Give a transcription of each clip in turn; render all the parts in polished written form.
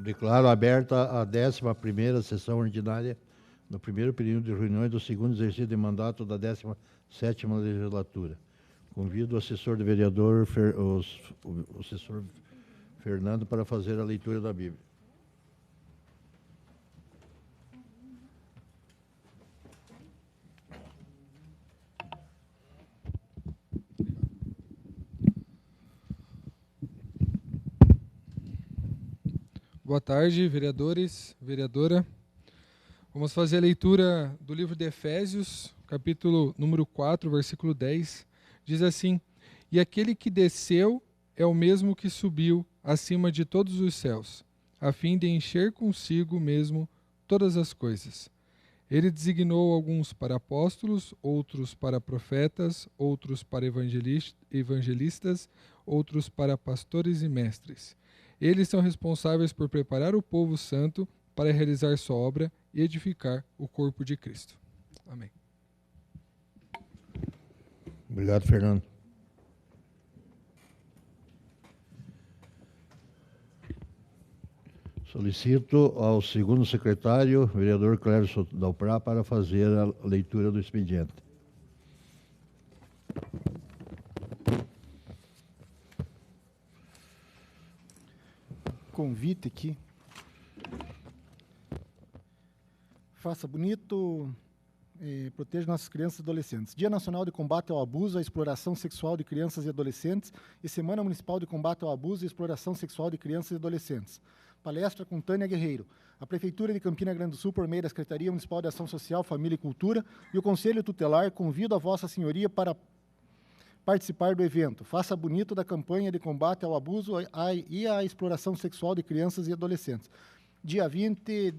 Declaro aberta a 11ª sessão ordinária no primeiro período de reuniões do segundo exercício de mandato da 17ª legislatura. Convido o assessor do vereador, o assessor Fernando, para fazer a leitura da Bíblia. Boa tarde, vereadores, vereadora. Vamos fazer a leitura do livro de Efésios, capítulo número 4, versículo 10. Diz assim: E aquele que desceu é o mesmo que subiu acima de todos os céus, a fim de encher consigo mesmo todas as coisas. Ele designou alguns para apóstolos, outros para profetas, outros para evangelistas, outros para pastores e mestres. Eles são responsáveis por preparar o povo santo para realizar sua obra e edificar o corpo de Cristo. Amém. Obrigado, Fernando. Solicito ao segundo secretário, vereador Clércio Dalprá, para fazer a leitura do expediente. Convite aqui. Faça bonito, proteja nossas crianças e adolescentes. Dia Nacional de Combate ao Abuso e à Exploração Sexual de Crianças e Adolescentes e Semana Municipal de Combate ao Abuso e Exploração Sexual de Crianças e Adolescentes. Palestra com Tânia Guerreiro. A Prefeitura de Campina Grande do Sul, por meio da Secretaria Municipal de Ação Social, Família e Cultura e o Conselho Tutelar, convido a Vossa Senhoria para participar do evento. Faça bonito da campanha de combate ao abuso e à exploração sexual de crianças e adolescentes. Dia 20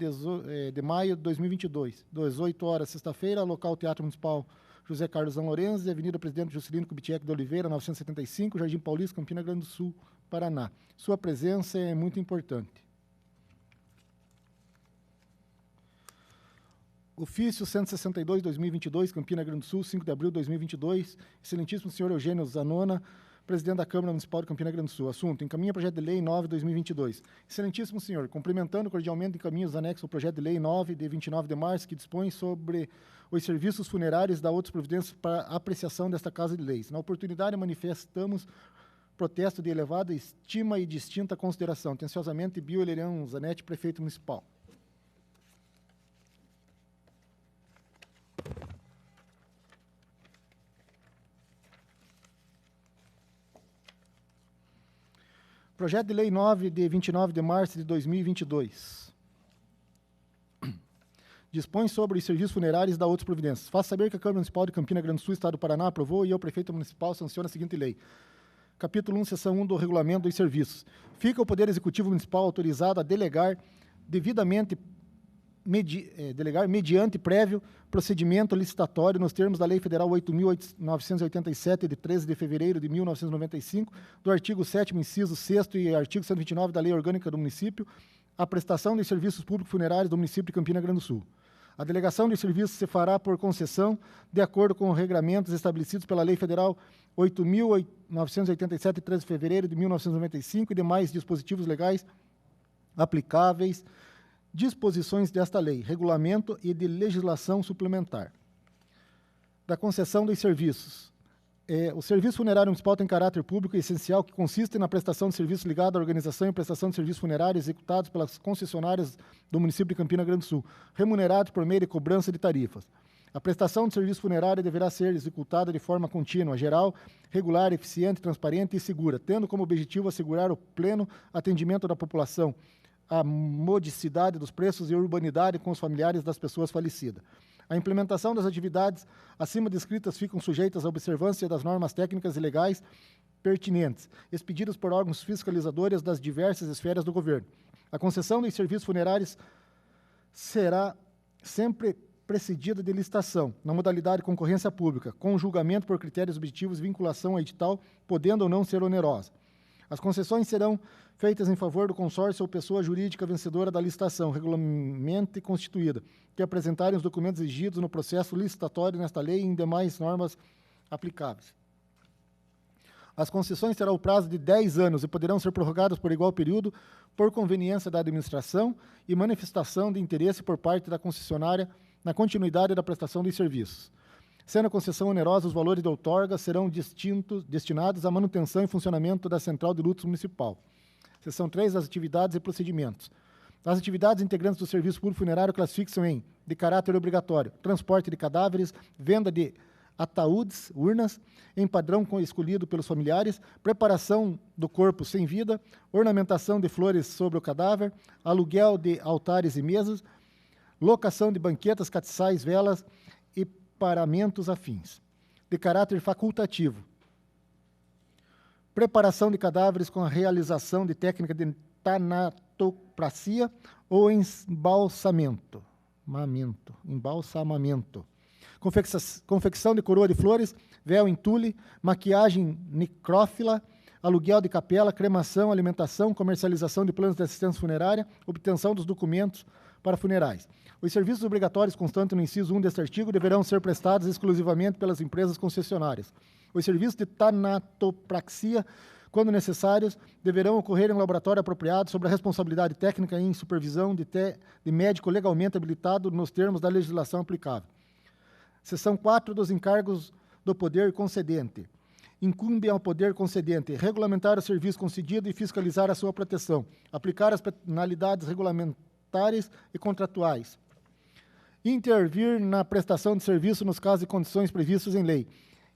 de maio de 2022, 18 horas, sexta-feira, local Teatro Municipal José Carlos Zan Lorenzi, Avenida Presidente Juscelino Kubitschek de Oliveira, 975, Jardim Paulista, Campina Grande do Sul, Paraná. Sua presença é muito importante. Ofício 162/2022, Campina Grande do Sul, 5 de abril de 2022. Excelentíssimo senhor Eugênio Zanona, presidente da Câmara Municipal de Campina Grande do Sul. Assunto: encaminha projeto de lei 9/2022. Excelentíssimo senhor, cumprimentando cordialmente encaminho os anexos ao projeto de lei 9, de 29 de março, que dispõe sobre os serviços funerários da outras providências para apreciação desta Casa de Leis. Na oportunidade, manifestamos protesto de elevada estima e distinta consideração. Atenciosamente, Bio Elerian Zanetti, prefeito municipal. Projeto de Lei 9, de 29 de março de 2022. Dispõe sobre os serviços funerários da outras providências. Faço saber que a Câmara Municipal de Campina Grande do Sul, Estado do Paraná, aprovou e eu, prefeito municipal, sanciono a seguinte lei. Capítulo 1, seção 1 do Regulamento dos Serviços. Fica o Poder Executivo Municipal autorizado a delegar devidamente mediante prévio procedimento licitatório nos termos da Lei Federal 8.987, de 13 de fevereiro de 1995, do artigo 7º, inciso 6º e artigo 129 da Lei Orgânica do Município, a prestação de serviços públicos funerários do município de Campina Grande do Sul. A delegação de serviços se fará por concessão, de acordo com os regramentos estabelecidos pela Lei Federal 8.987, de 13 de fevereiro de 1995 e demais dispositivos legais aplicáveis, disposições desta lei, regulamento e de legislação suplementar. Da concessão dos serviços. O serviço funerário municipal tem caráter público e essencial, que consiste na prestação de serviços ligados à organização e prestação de serviços funerários executados pelas concessionárias do município de Campina Grande do Sul, remunerados por meio de cobrança de tarifas. A prestação de serviço funerário deverá ser executada de forma contínua, geral, regular, eficiente, transparente e segura, tendo como objetivo assegurar o pleno atendimento da população, a modicidade dos preços e a urbanidade com os familiares das pessoas falecidas. A implementação das atividades acima descritas ficam sujeitas à observância das normas técnicas e legais pertinentes, expedidas por órgãos fiscalizadores das diversas esferas do governo. A concessão dos serviços funerários será sempre precedida de licitação, na modalidade de concorrência pública, com julgamento por critérios objetivos e vinculação a edital, podendo ou não ser onerosa. As concessões serão feitas em favor do consórcio ou pessoa jurídica vencedora da licitação, regularmente constituída, que apresentarem os documentos exigidos no processo licitatório nesta lei e em demais normas aplicáveis. As concessões terão o prazo de 10 anos e poderão ser prorrogadas por igual período por conveniência da administração e manifestação de interesse por parte da concessionária na continuidade da prestação dos serviços. Sendo a concessão onerosa, os valores de outorga serão destinados à manutenção e funcionamento da Central de Lutos Municipal. Seção 3, as atividades e procedimentos. As atividades integrantes do serviço público funerário classificam em, de caráter obrigatório, transporte de cadáveres, venda de ataúdes, urnas, em padrão escolhido pelos familiares, preparação do corpo sem vida, ornamentação de flores sobre o cadáver, aluguel de altares e mesas, locação de banquetas, castiçais, velas e paramentos afins. De caráter facultativo, preparação de cadáveres com a realização de técnica de tanatopracia ou embalsamamento. Confecção de coroa de flores, véu em tule, maquiagem necrófila, aluguel de capela, cremação, alimentação, comercialização de planos de assistência funerária, obtenção dos documentos para funerais. Os serviços obrigatórios constantes no inciso 1 deste artigo deverão ser prestados exclusivamente pelas empresas concessionárias. Os serviços de tanatopraxia, quando necessários, deverão ocorrer em um laboratório apropriado sob a responsabilidade técnica e em supervisão de médico legalmente habilitado nos termos da legislação aplicável. Seção 4 dos encargos do poder concedente. Incumbe ao poder concedente regulamentar o serviço concedido e fiscalizar a sua proteção, aplicar as penalidades regulamentares e contratuais, intervir na prestação de serviço nos casos e condições previstos em lei,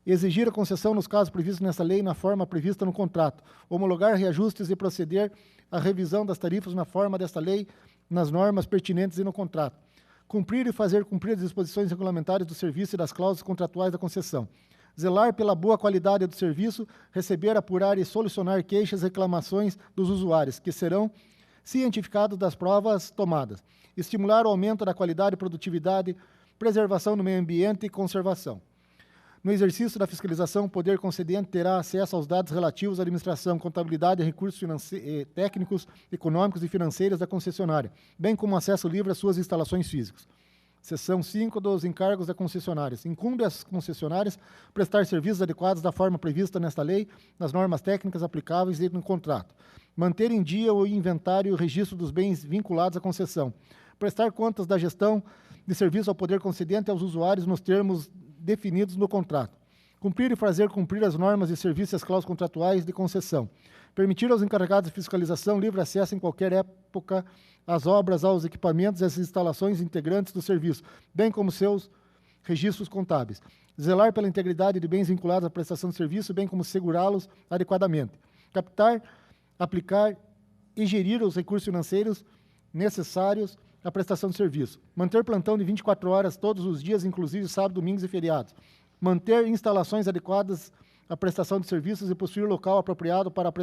exigir a concessão nos casos previstos nessa lei na forma prevista no contrato, homologar reajustes e proceder à revisão das tarifas na forma desta lei, nas normas pertinentes e no contrato, cumprir e fazer cumprir as disposições regulamentares do serviço e das cláusulas contratuais da concessão, zelar pela boa qualidade do serviço, receber, apurar e solucionar queixas e reclamações dos usuários, que serão cientificados das provas tomadas, estimular o aumento da qualidade e produtividade, preservação do meio ambiente e conservação. No exercício da fiscalização, o poder concedente terá acesso aos dados relativos à administração, contabilidade e recursos técnicos, econômicos e financeiros da concessionária, bem como acesso livre às suas instalações físicas. Seção 5 dos encargos da concessionárias. Incumbe às concessionárias prestar serviços adequados da forma prevista nesta lei, nas normas técnicas aplicáveis e no contrato. Manter em dia o inventário e o registro dos bens vinculados à concessão. Prestar contas da gestão de serviço ao poder concedente aos usuários nos termos definidos no contrato. Cumprir e fazer cumprir as normas de serviço e as cláusulas contratuais de concessão. Permitir aos encarregados de fiscalização livre acesso em qualquer época às obras, aos equipamentos e às instalações integrantes do serviço, bem como seus registros contábeis. Zelar pela integridade de bens vinculados à prestação de serviço, bem como segurá-los adequadamente. Captar, aplicar e gerir os recursos financeiros necessários à prestação de serviço. Manter plantão de 24 horas todos os dias, inclusive sábados, domingos e feriados. Manter instalações adequadas à prestação de serviços e possuir local apropriado para a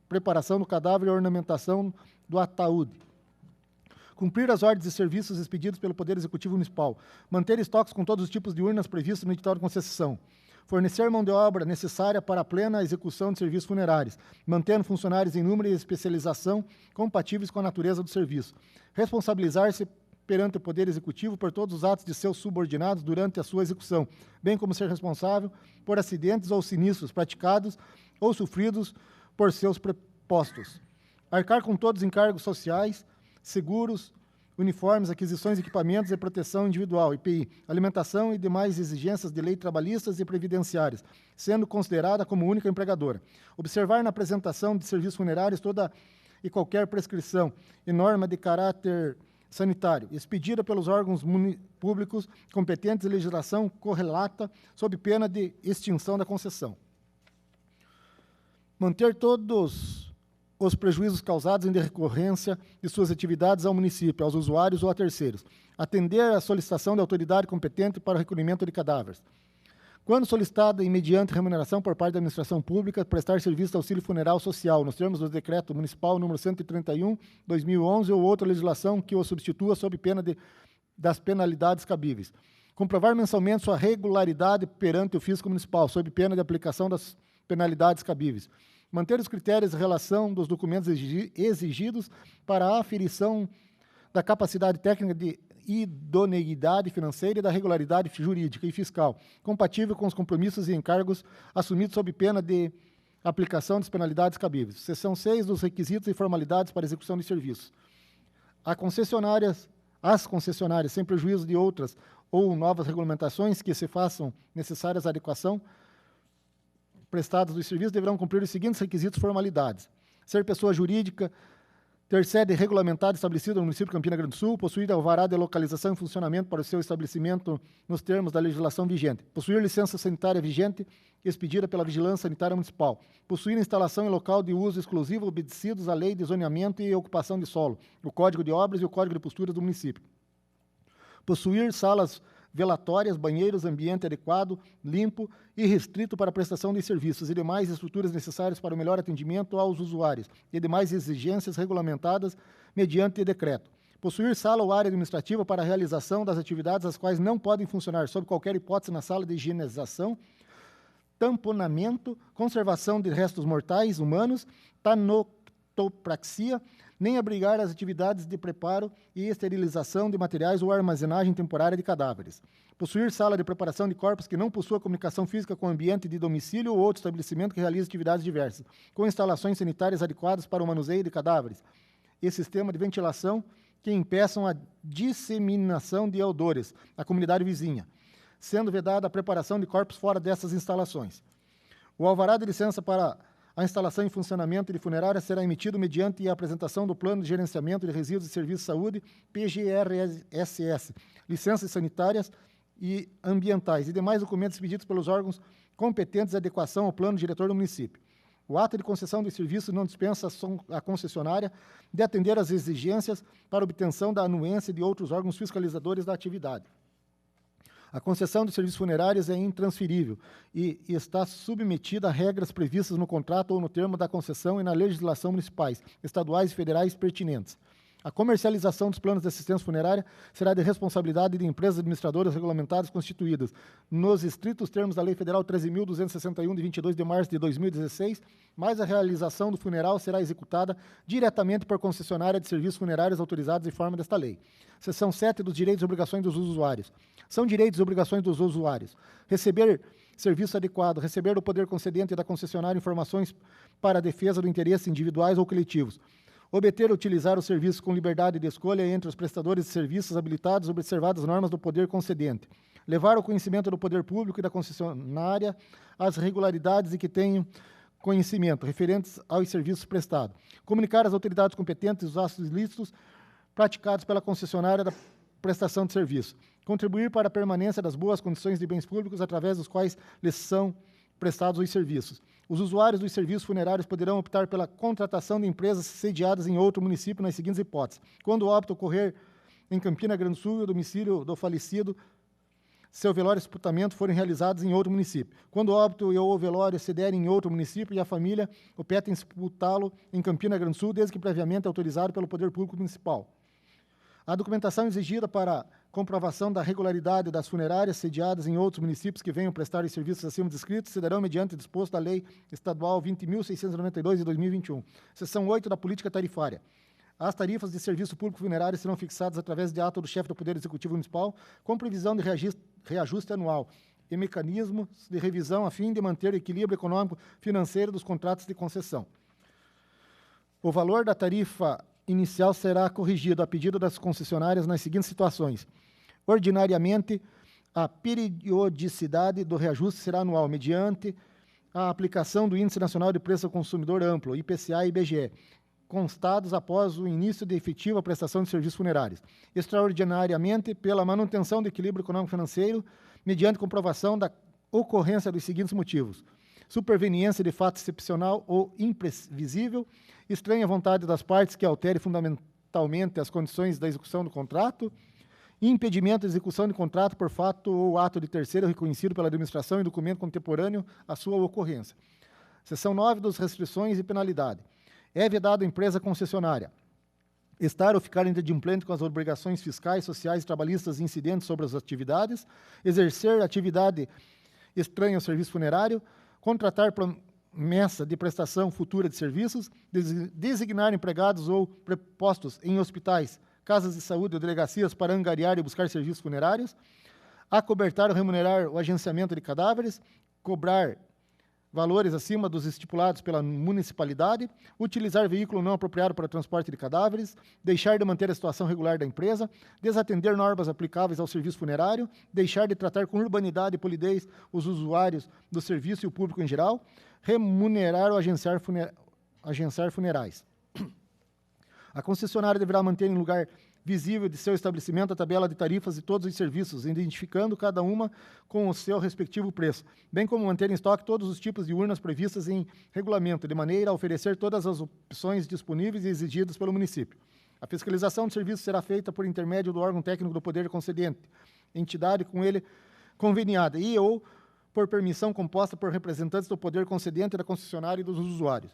preparação do cadáver e ornamentação do ataúde. Cumprir as ordens e serviços expedidos pelo Poder Executivo Municipal. Manter estoques com todos os tipos de urnas previstos no edital de concessão. Fornecer mão de obra necessária para a plena execução de serviços funerários, mantendo funcionários em número e especialização compatíveis com a natureza do serviço. Responsabilizar-se perante o Poder Executivo por todos os atos de seus subordinados durante a sua execução, bem como ser responsável por acidentes ou sinistros praticados ou sofridos por seus prepostos. Arcar com todos os encargos sociais, seguros, uniformes, aquisições, equipamentos e proteção individual, IPI, alimentação e demais exigências de lei trabalhistas e previdenciárias, sendo considerada como única empregadora. Observar na apresentação de serviços funerários toda e qualquer prescrição e norma de caráter sanitário, expedida pelos órgãos públicos competentes e legislação correlata, sob pena de extinção da concessão. Manter todos os prejuízos causados em decorrência de suas atividades ao município, aos usuários ou a terceiros. Atender à solicitação da autoridade competente para o recolhimento de cadáveres. Quando solicitada e mediante remuneração por parte da administração pública, prestar serviço de auxílio funeral social, nos termos do Decreto Municipal número 131/2011 ou outra legislação que o substitua sob pena das penalidades cabíveis. Comprovar mensalmente sua regularidade perante o fisco municipal, sob pena de aplicação das penalidades cabíveis. Manter os critérios de relação dos documentos exigidos para a aferição da capacidade técnica de idoneidade financeira e da regularidade jurídica e fiscal, compatível com os compromissos e encargos assumidos sob pena de aplicação das penalidades cabíveis. Seção 6 dos requisitos e formalidades para execução de serviços. As concessionárias, sem prejuízo de outras ou novas regulamentações que se façam necessárias à adequação prestadas dos serviços, deverão cumprir os seguintes requisitos e formalidades: ser pessoa jurídica, ter sede regulamentada estabelecida no município de Campina Grande do Sul, possuir alvará de localização e funcionamento para o seu estabelecimento nos termos da legislação vigente, possuir licença sanitária vigente expedida pela Vigilância Sanitária Municipal, possuir instalação em local de uso exclusivo obedecidos à Lei de Zoneamento e Ocupação de Solo, o Código de Obras e o Código de Posturas do município, possuir salas velatórias, banheiros, ambiente adequado, limpo e restrito para a prestação de serviços e demais estruturas necessárias para o melhor atendimento aos usuários e demais exigências regulamentadas mediante decreto. Possuir sala ou área administrativa para a realização das atividades as quais não podem funcionar sob qualquer hipótese na sala de higienização, tamponamento, conservação de restos mortais humanos, tanotopraxia, nem abrigar as atividades de preparo e esterilização de materiais ou armazenagem temporária de cadáveres. Possuir sala de preparação de corpos que não possua comunicação física com o ambiente de domicílio ou outro estabelecimento que realize atividades diversas, com instalações sanitárias adequadas para o manuseio de cadáveres e sistema de ventilação que impeçam a disseminação de odores à comunidade vizinha, sendo vedada a preparação de corpos fora dessas instalações. O alvará de licença para a instalação e funcionamento de funerária será emitido mediante a apresentação do Plano de Gerenciamento de Resíduos de Serviços de Saúde, PGRSS, licenças sanitárias e ambientais e demais documentos pedidos pelos órgãos competentes de adequação ao plano diretor do município. O ato de concessão de serviços não dispensa a concessionária de atender às exigências para obtenção da anuência de outros órgãos fiscalizadores da atividade. A concessão de serviços funerários é intransferível e está submetida a regras previstas no contrato ou no termo da concessão e na legislação municipais, estaduais e federais pertinentes. A comercialização dos planos de assistência funerária será de responsabilidade de empresas administradoras regulamentadas constituídas nos estritos termos da Lei Federal 13.261, de 22 de março de 2016, mas a realização do funeral será executada diretamente por concessionária de serviços funerários autorizados em forma desta lei. Seção 7 dos direitos e obrigações dos usuários. São direitos e obrigações dos usuários: receber serviço adequado, receber do poder concedente da concessionária informações para a defesa do interesse individuais ou coletivos, obter e utilizar os serviços com liberdade de escolha entre os prestadores de serviços habilitados, observadas as normas do poder concedente, levar ao conhecimento do poder público e da concessionária as irregularidades de que tenham conhecimento referentes aos serviços prestados, comunicar às autoridades competentes os atos ilícitos praticados pela concessionária da prestação de serviço, contribuir para a permanência das boas condições de bens públicos através dos quais lhes são prestados os serviços. Os usuários dos serviços funerários poderão optar pela contratação de empresas sediadas em outro município nas seguintes hipóteses: quando o óbito ocorrer em Campina Grande do Sul e o domicílio do falecido, seu velório e sepultamento forem realizados em outro município. Quando o óbito e o velório se derem em outro município e a família opta em sepultá-lo em Campina Grande do Sul, desde que previamente autorizado pelo Poder Público Municipal. A documentação exigida para comprovação da regularidade das funerárias sediadas em outros municípios que venham prestar os serviços acima descritos se darão mediante disposto da Lei Estadual 20.692 de 2021. Seção 8 da Política Tarifária. As tarifas de serviço público funerário serão fixadas através de ato do chefe do Poder Executivo Municipal, com previsão de reajuste anual e mecanismos de revisão a fim de manter o equilíbrio econômico-financeiro dos contratos de concessão. O valor da tarifa inicial será corrigido a pedido das concessionárias nas seguintes situações: ordinariamente, a periodicidade do reajuste será anual, mediante a aplicação do Índice Nacional de Preço ao Consumidor Amplo, IPCA e IBGE, constados após o início de efetiva prestação de serviços funerários. Extraordinariamente, pela manutenção do equilíbrio econômico-financeiro, mediante comprovação da ocorrência dos seguintes motivos: superveniência de fato excepcional ou imprevisível, estranha vontade das partes que altere fundamentalmente as condições da execução do contrato, impedimento de execução de contrato por fato ou ato de terceiro reconhecido pela administração e documento contemporâneo à sua ocorrência. Seção 9 das restrições e penalidade. É vedado à empresa concessionária estar ou ficar inadimplente com as obrigações fiscais, sociais e trabalhistas incidentes sobre as atividades, exercer atividade estranha ao serviço funerário, contratar promessa de prestação futura de serviços, designar empregados ou prepostos em hospitais, casas de saúde ou delegacias para angariar e buscar serviços funerários, acobertar ou remunerar o agenciamento de cadáveres, cobrar valores acima dos estipulados pela municipalidade, utilizar veículo não apropriado para transporte de cadáveres, deixar de manter a situação regular da empresa, desatender normas aplicáveis ao serviço funerário, deixar de tratar com urbanidade e polidez os usuários do serviço e o público em geral, remunerar ou agenciar funerais. A concessionária deverá manter em lugar visível de seu estabelecimento a tabela de tarifas de todos os serviços, identificando cada uma com o seu respectivo preço, bem como manter em estoque todos os tipos de urnas previstas em regulamento, de maneira a oferecer todas as opções disponíveis e exigidas pelo município. A fiscalização do serviço será feita por intermédio do órgão técnico do poder concedente, entidade com ele conveniada e ou por permissão composta por representantes do poder concedente, da concessionária e dos usuários.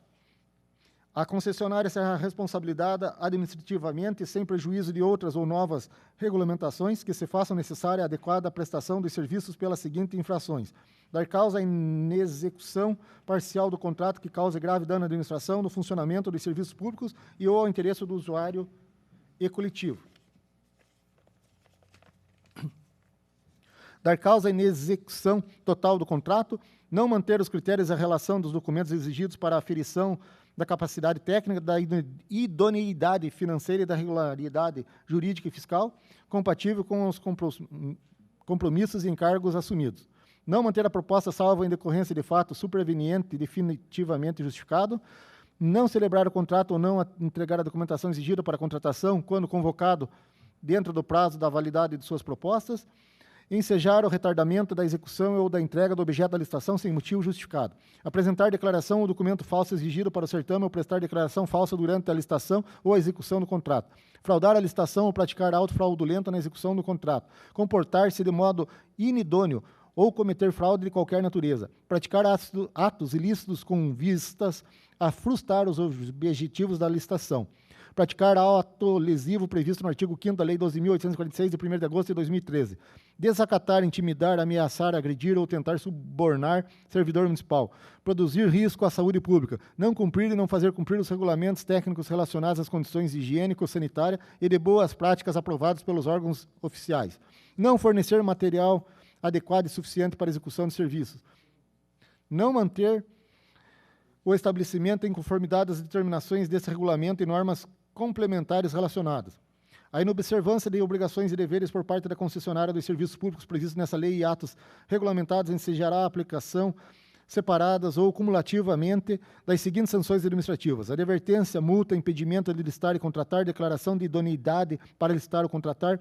A concessionária será responsabilizada administrativamente, sem prejuízo de outras ou novas regulamentações que se façam necessária a adequada prestação dos serviços pelas seguintes infrações: dar causa à inexecução parcial do contrato que cause grave dano à administração, no funcionamento dos serviços públicos e ou ao interesse do usuário e coletivo. Dar causa à inexecução total do contrato, não manter os critérios e a relação dos documentos exigidos para a aferição da capacidade técnica, da idoneidade financeira e da regularidade jurídica e fiscal, compatível com os compromissos e encargos assumidos. Não manter a proposta salvo em decorrência de fato superveniente e definitivamente justificado. Não celebrar o contrato ou não entregar a documentação exigida para a contratação quando convocado dentro do prazo da validade de suas propostas. Ensejar o retardamento da execução ou da entrega do objeto da licitação sem motivo justificado. Apresentar declaração ou documento falso exigido para o certame ou prestar declaração falsa durante a licitação ou a execução do contrato. Fraudar a licitação ou praticar ato fraudulento na execução do contrato. Comportar-se de modo inidôneo ou cometer fraude de qualquer natureza. Praticar atos ilícitos com vistas a frustrar os objetivos da licitação. Praticar ato lesivo previsto no artigo 5º da Lei 12.846, de 1º de agosto de 2013. Desacatar, intimidar, ameaçar, agredir ou tentar subornar servidor municipal. Produzir risco à saúde pública. Não cumprir e não fazer cumprir os regulamentos técnicos relacionados às condições higiênico-sanitárias e de boas práticas aprovados pelos órgãos oficiais. Não fornecer material adequado e suficiente para execução de serviços. Não manter o estabelecimento em conformidade às determinações desse regulamento e normas complementares relacionadas. A inobservância de obrigações e deveres por parte da concessionária dos serviços públicos previstos nessa lei e atos regulamentados ensejará a aplicação separadas ou cumulativamente das seguintes sanções administrativas: advertência, multa, impedimento de licitar e contratar, declaração de idoneidade para licitar ou contratar,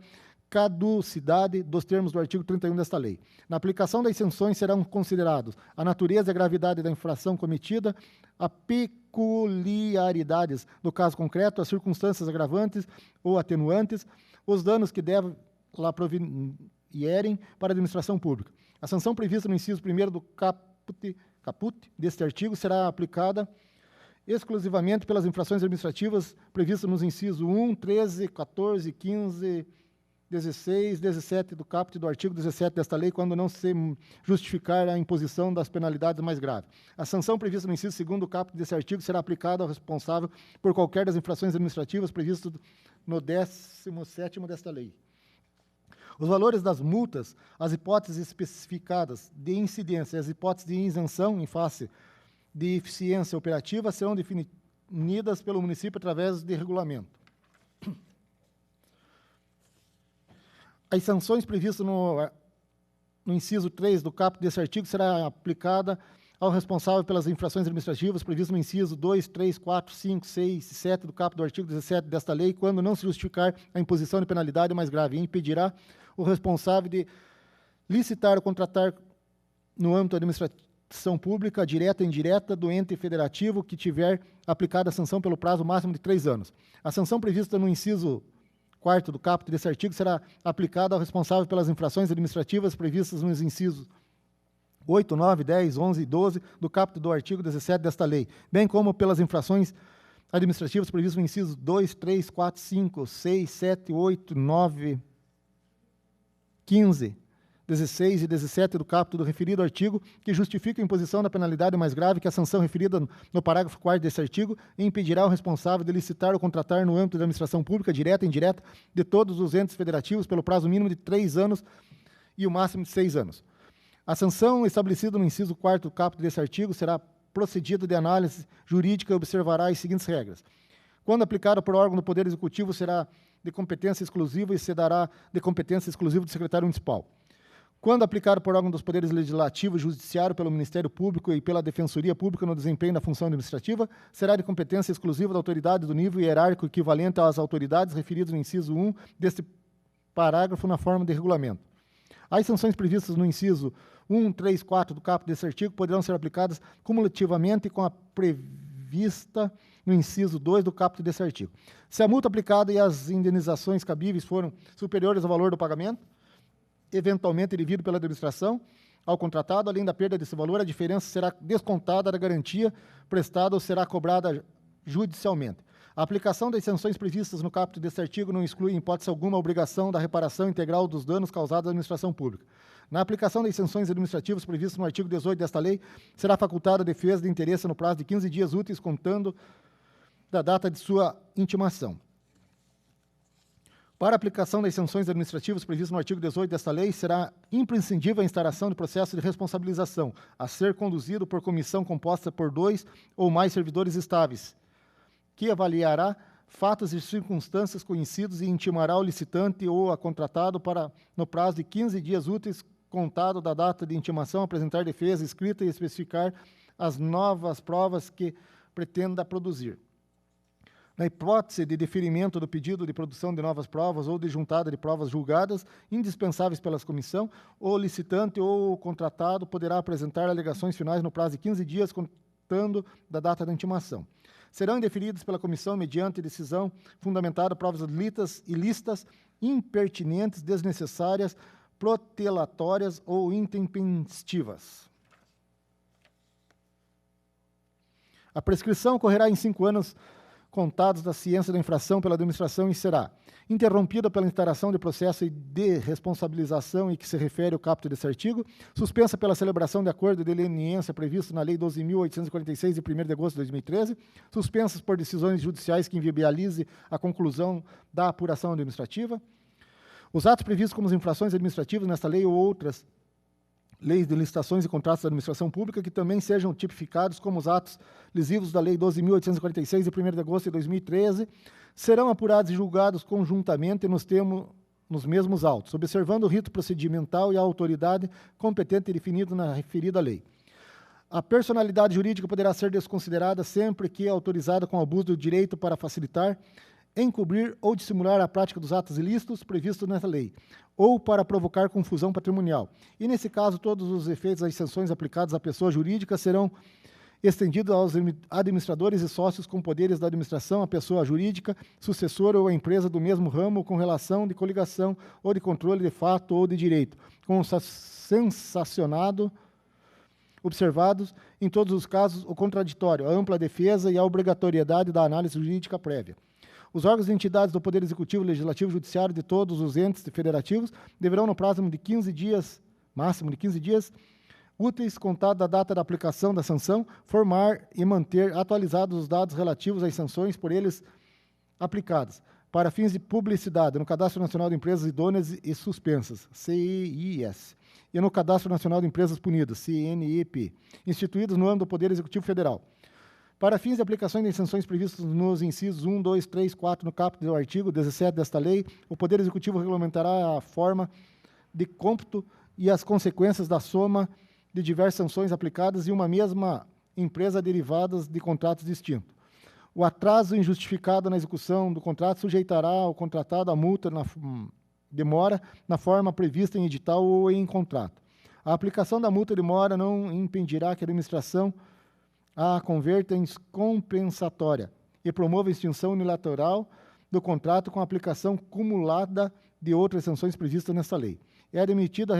caducidade dos termos do artigo 31 desta lei. Na aplicação das sanções serão considerados a natureza e a gravidade da infração cometida, a peculiaridades do caso concreto, as circunstâncias agravantes ou atenuantes, os danos que devem lá provierem para a administração pública. A sanção prevista no inciso 1º do caput deste artigo será aplicada exclusivamente pelas infrações administrativas previstas nos incisos 1, 13, 14, 15, 16, 17 do caput do artigo 17 desta lei, quando não se justificar a imposição das penalidades mais graves. A sanção prevista no inciso 2º do caput desse artigo será aplicada ao responsável por qualquer das infrações administrativas previstas no 17º desta lei. Os valores das multas, as hipóteses especificadas de incidência e as hipóteses de isenção em face de eficiência operativa serão definidas pelo município através de regulamento. As sanções previstas no inciso 3 do caput desse artigo será aplicada ao responsável pelas infrações administrativas previstas no inciso 2, 3, 4, 5, 6 e 7 do caput do artigo 17 desta lei, quando não se justificar a imposição de penalidade mais grave, e impedirá o responsável de licitar ou contratar no âmbito da administração pública, direta e indireta, do ente federativo que tiver aplicada a sanção pelo prazo máximo de 3 anos. A sanção prevista no inciso 4º do caput desse artigo será aplicada ao responsável pelas infrações administrativas previstas nos incisos 8, 9, 10, 11 e 12 do caput do artigo 17 desta lei, bem como pelas infrações administrativas previstas nos incisos 2, 3, 4, 5, 6, 7, 8, 9, 15, 16 e 17 do caput do referido artigo, que justifica a imposição da penalidade mais grave que a sanção referida no parágrafo 4º desse artigo e impedirá o responsável de licitar ou contratar no âmbito da administração pública, direta e indireta, de todos os entes federativos pelo prazo mínimo de 3 anos e o máximo de 6 anos. A sanção estabelecida no inciso 4º do caput desse artigo será procedida de análise jurídica e observará as seguintes regras. Quando aplicada por órgão do Poder Executivo, será de competência exclusiva e se dará de competência exclusiva do secretário municipal. Quando aplicado por órgão dos poderes legislativo e judiciário, pelo Ministério Público e pela Defensoria Pública no desempenho da função administrativa, será de competência exclusiva da autoridade do nível hierárquico equivalente às autoridades referidas no inciso 1 deste parágrafo na forma de regulamento. As sanções previstas no inciso 1, 3, 4 do caput desse artigo poderão ser aplicadas cumulativamente com a prevista no inciso 2 do caput desse artigo. Se a multa aplicada e as indenizações cabíveis foram superiores ao valor do pagamento, eventualmente devido pela administração ao contratado, além da perda desse valor, a diferença será descontada da garantia prestada ou será cobrada judicialmente. A aplicação das sanções previstas no caput deste artigo não exclui, em hipótese alguma, a obrigação da reparação integral dos danos causados à administração pública. Na aplicação das sanções administrativas previstas no artigo 18 desta lei, será facultada a defesa de interesse no prazo de 15 dias úteis, contando da data de sua intimação. Para a aplicação das sanções administrativas previstas no artigo 18 desta lei, será imprescindível a instauração de processo de responsabilização, a ser conduzido por comissão composta por 2 ou mais servidores estáveis, que avaliará fatos e circunstâncias conhecidos e intimará o licitante ou a contratado para, no prazo de 15 dias úteis, contado da data de intimação, apresentar defesa escrita e especificar as novas provas que pretenda produzir. Na hipótese de deferimento do pedido de produção de novas provas ou de juntada de provas julgadas, indispensáveis pela comissão, o licitante ou o contratado poderá apresentar alegações finais no prazo de 15 dias, contando da data da intimação. Serão indeferidas pela comissão, mediante decisão fundamentada, provas ilícitas, impertinentes, desnecessárias, protelatórias ou intempestivas. A prescrição ocorrerá em 5 anos contados da ciência da infração pela administração e será interrompida pela instauração de processo de responsabilização em que se refere o caput desse artigo, suspensa pela celebração de acordo de leniência previsto na Lei 12.846, de 1º de agosto de 2013, suspensas por decisões judiciais que inviabilize a conclusão da apuração administrativa. Os atos previstos como infrações administrativas nesta lei ou outras leis de licitações e contratos da administração pública que também sejam tipificados como os atos lesivos da Lei 12.846, de 1º de agosto de 2013, serão apurados e julgados conjuntamente nos mesmos autos, observando o rito procedimental e a autoridade competente definido na referida lei. A personalidade jurídica poderá ser desconsiderada sempre que autorizada com abuso do direito para facilitar, encobrir ou dissimular a prática dos atos ilícitos previstos nessa lei, ou para provocar confusão patrimonial. E, nesse caso, todos os efeitos das sanções aplicadas à pessoa jurídica serão estendidos aos administradores e sócios com poderes da administração, à pessoa jurídica, sucessora ou à empresa do mesmo ramo com relação de coligação ou de controle de fato ou de direito, com o sensacionado observados, em todos os casos, o contraditório, a ampla defesa e a obrigatoriedade da análise jurídica prévia. Os órgãos e entidades do Poder Executivo, Legislativo e Judiciário de todos os entes federativos deverão, no prazo de 15 dias, máximo de 15 dias, úteis, contado da data da aplicação da sanção, formar e manter atualizados os dados relativos às sanções por eles aplicadas, para fins de publicidade, no Cadastro Nacional de Empresas Idôneas e Suspensas, CIS, e no Cadastro Nacional de Empresas Punidas, CNEP, instituídos no âmbito do Poder Executivo Federal. Para fins de aplicação das sanções previstas nos incisos 1, 2, 3, 4 no caput do artigo 17 desta lei, o Poder Executivo regulamentará a forma de cômputo e as consequências da soma de diversas sanções aplicadas em uma mesma empresa derivadas de contratos distintos. O atraso injustificado na execução do contrato sujeitará o contratado a multa na demora na forma prevista em edital ou em contrato. A aplicação da multa demora não impedirá que a administração a converta em compensatória e promova a extinção unilateral do contrato com a aplicação cumulada de outras sanções previstas nesta lei. É admitida a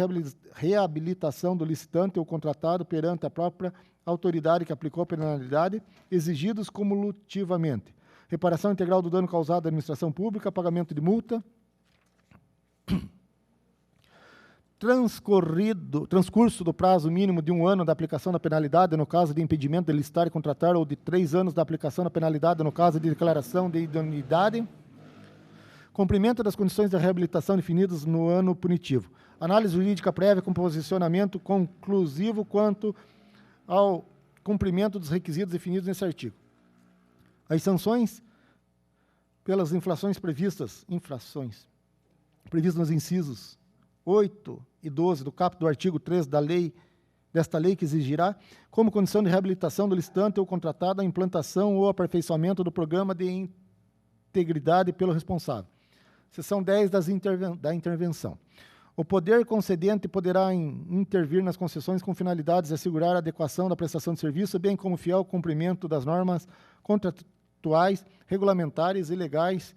reabilitação do licitante ou contratado perante a própria autoridade que aplicou a penalidade, exigidos cumulativamente. Reparação integral do dano causado à administração pública, pagamento de multa, transcurso do prazo mínimo de 1 ano da aplicação da penalidade no caso de impedimento de licitar e contratar ou de 3 anos da aplicação da penalidade no caso de declaração de idoneidade, Cumprimento das condições de reabilitação definidas no ano punitivo. Análise jurídica prévia com posicionamento conclusivo quanto ao cumprimento dos requisitos definidos nesse artigo. As sanções pelas infrações previstas nos incisos 8 e 12 do caput do artigo 3 desta lei que exigirá, como condição de reabilitação do licitante ou contratado, a implantação ou aperfeiçoamento do programa de integridade pelo responsável. Seção 10 da intervenção. O poder concedente poderá intervir nas concessões com finalidades de assegurar a adequação da prestação de serviço, bem como fiel cumprimento das normas contratuais, regulamentares e legais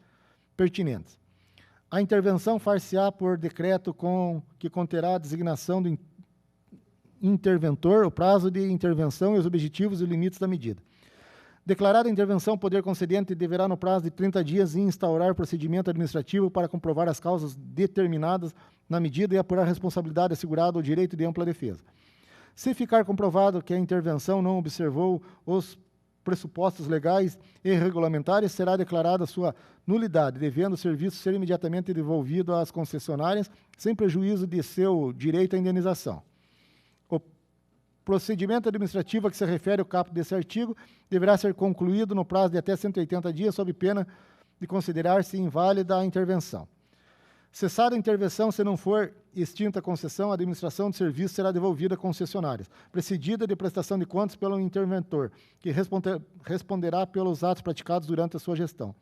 pertinentes. A intervenção far-se-á por decreto que conterá a designação do interventor, o prazo de intervenção e os objetivos e limites da medida. Declarada a intervenção, o poder concedente deverá, no prazo de 30 dias, instaurar procedimento administrativo para comprovar as causas determinadas na medida e apurar a responsabilidade assegurada ao direito de ampla defesa. Se ficar comprovado que a intervenção não observou os pressupostos legais e regulamentares, será declarada sua nulidade, devendo o serviço ser imediatamente devolvido às concessionárias, sem prejuízo de seu direito à indenização. O procedimento administrativo a que se refere o caput desse artigo deverá ser concluído no prazo de até 180 dias, sob pena de considerar-se inválida a intervenção. Cessada a intervenção, se não for extinta a concessão, a administração do serviço será devolvida a concessionárias, precedida de prestação de contas pelo interventor, que responderá pelos atos praticados durante a sua gestão.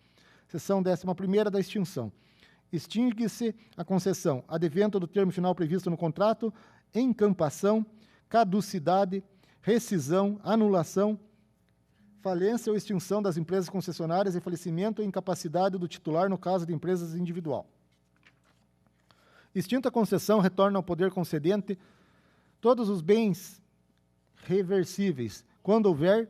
Seção 11ª da extinção. Extingue-se a concessão, advento do termo final previsto no contrato, encampação, caducidade, rescisão, anulação, falência ou extinção das empresas concessionárias e falecimento ou incapacidade do titular no caso de empresas individual. Extinta a concessão, retorna ao poder concedente todos os bens reversíveis, quando houver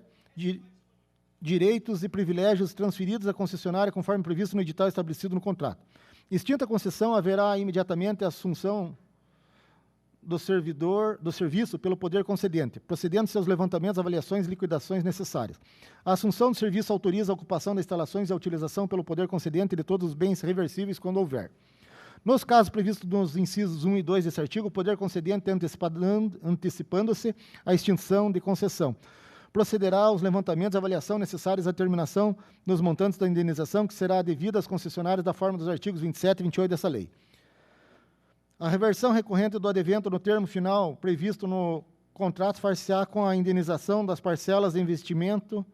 direitos e privilégios transferidos à concessionária conforme previsto no edital estabelecido no contrato. Extinta a concessão, haverá imediatamente a assunção do serviço pelo poder concedente, procedendo-se aos levantamentos, avaliações e liquidações necessárias. A assunção do serviço autoriza a ocupação das instalações e a utilização pelo poder concedente de todos os bens reversíveis quando houver. Nos casos previstos nos incisos 1 e 2 desse artigo, o poder concedente, antecipando-se à extinção de concessão, procederá aos levantamentos e avaliação necessários à terminação dos montantes da indenização, que será devida às concessionárias da forma dos artigos 27 e 28 dessa lei. A reversão recorrente do advento no termo final previsto no contrato far-se-á com a indenização das parcelas de investimento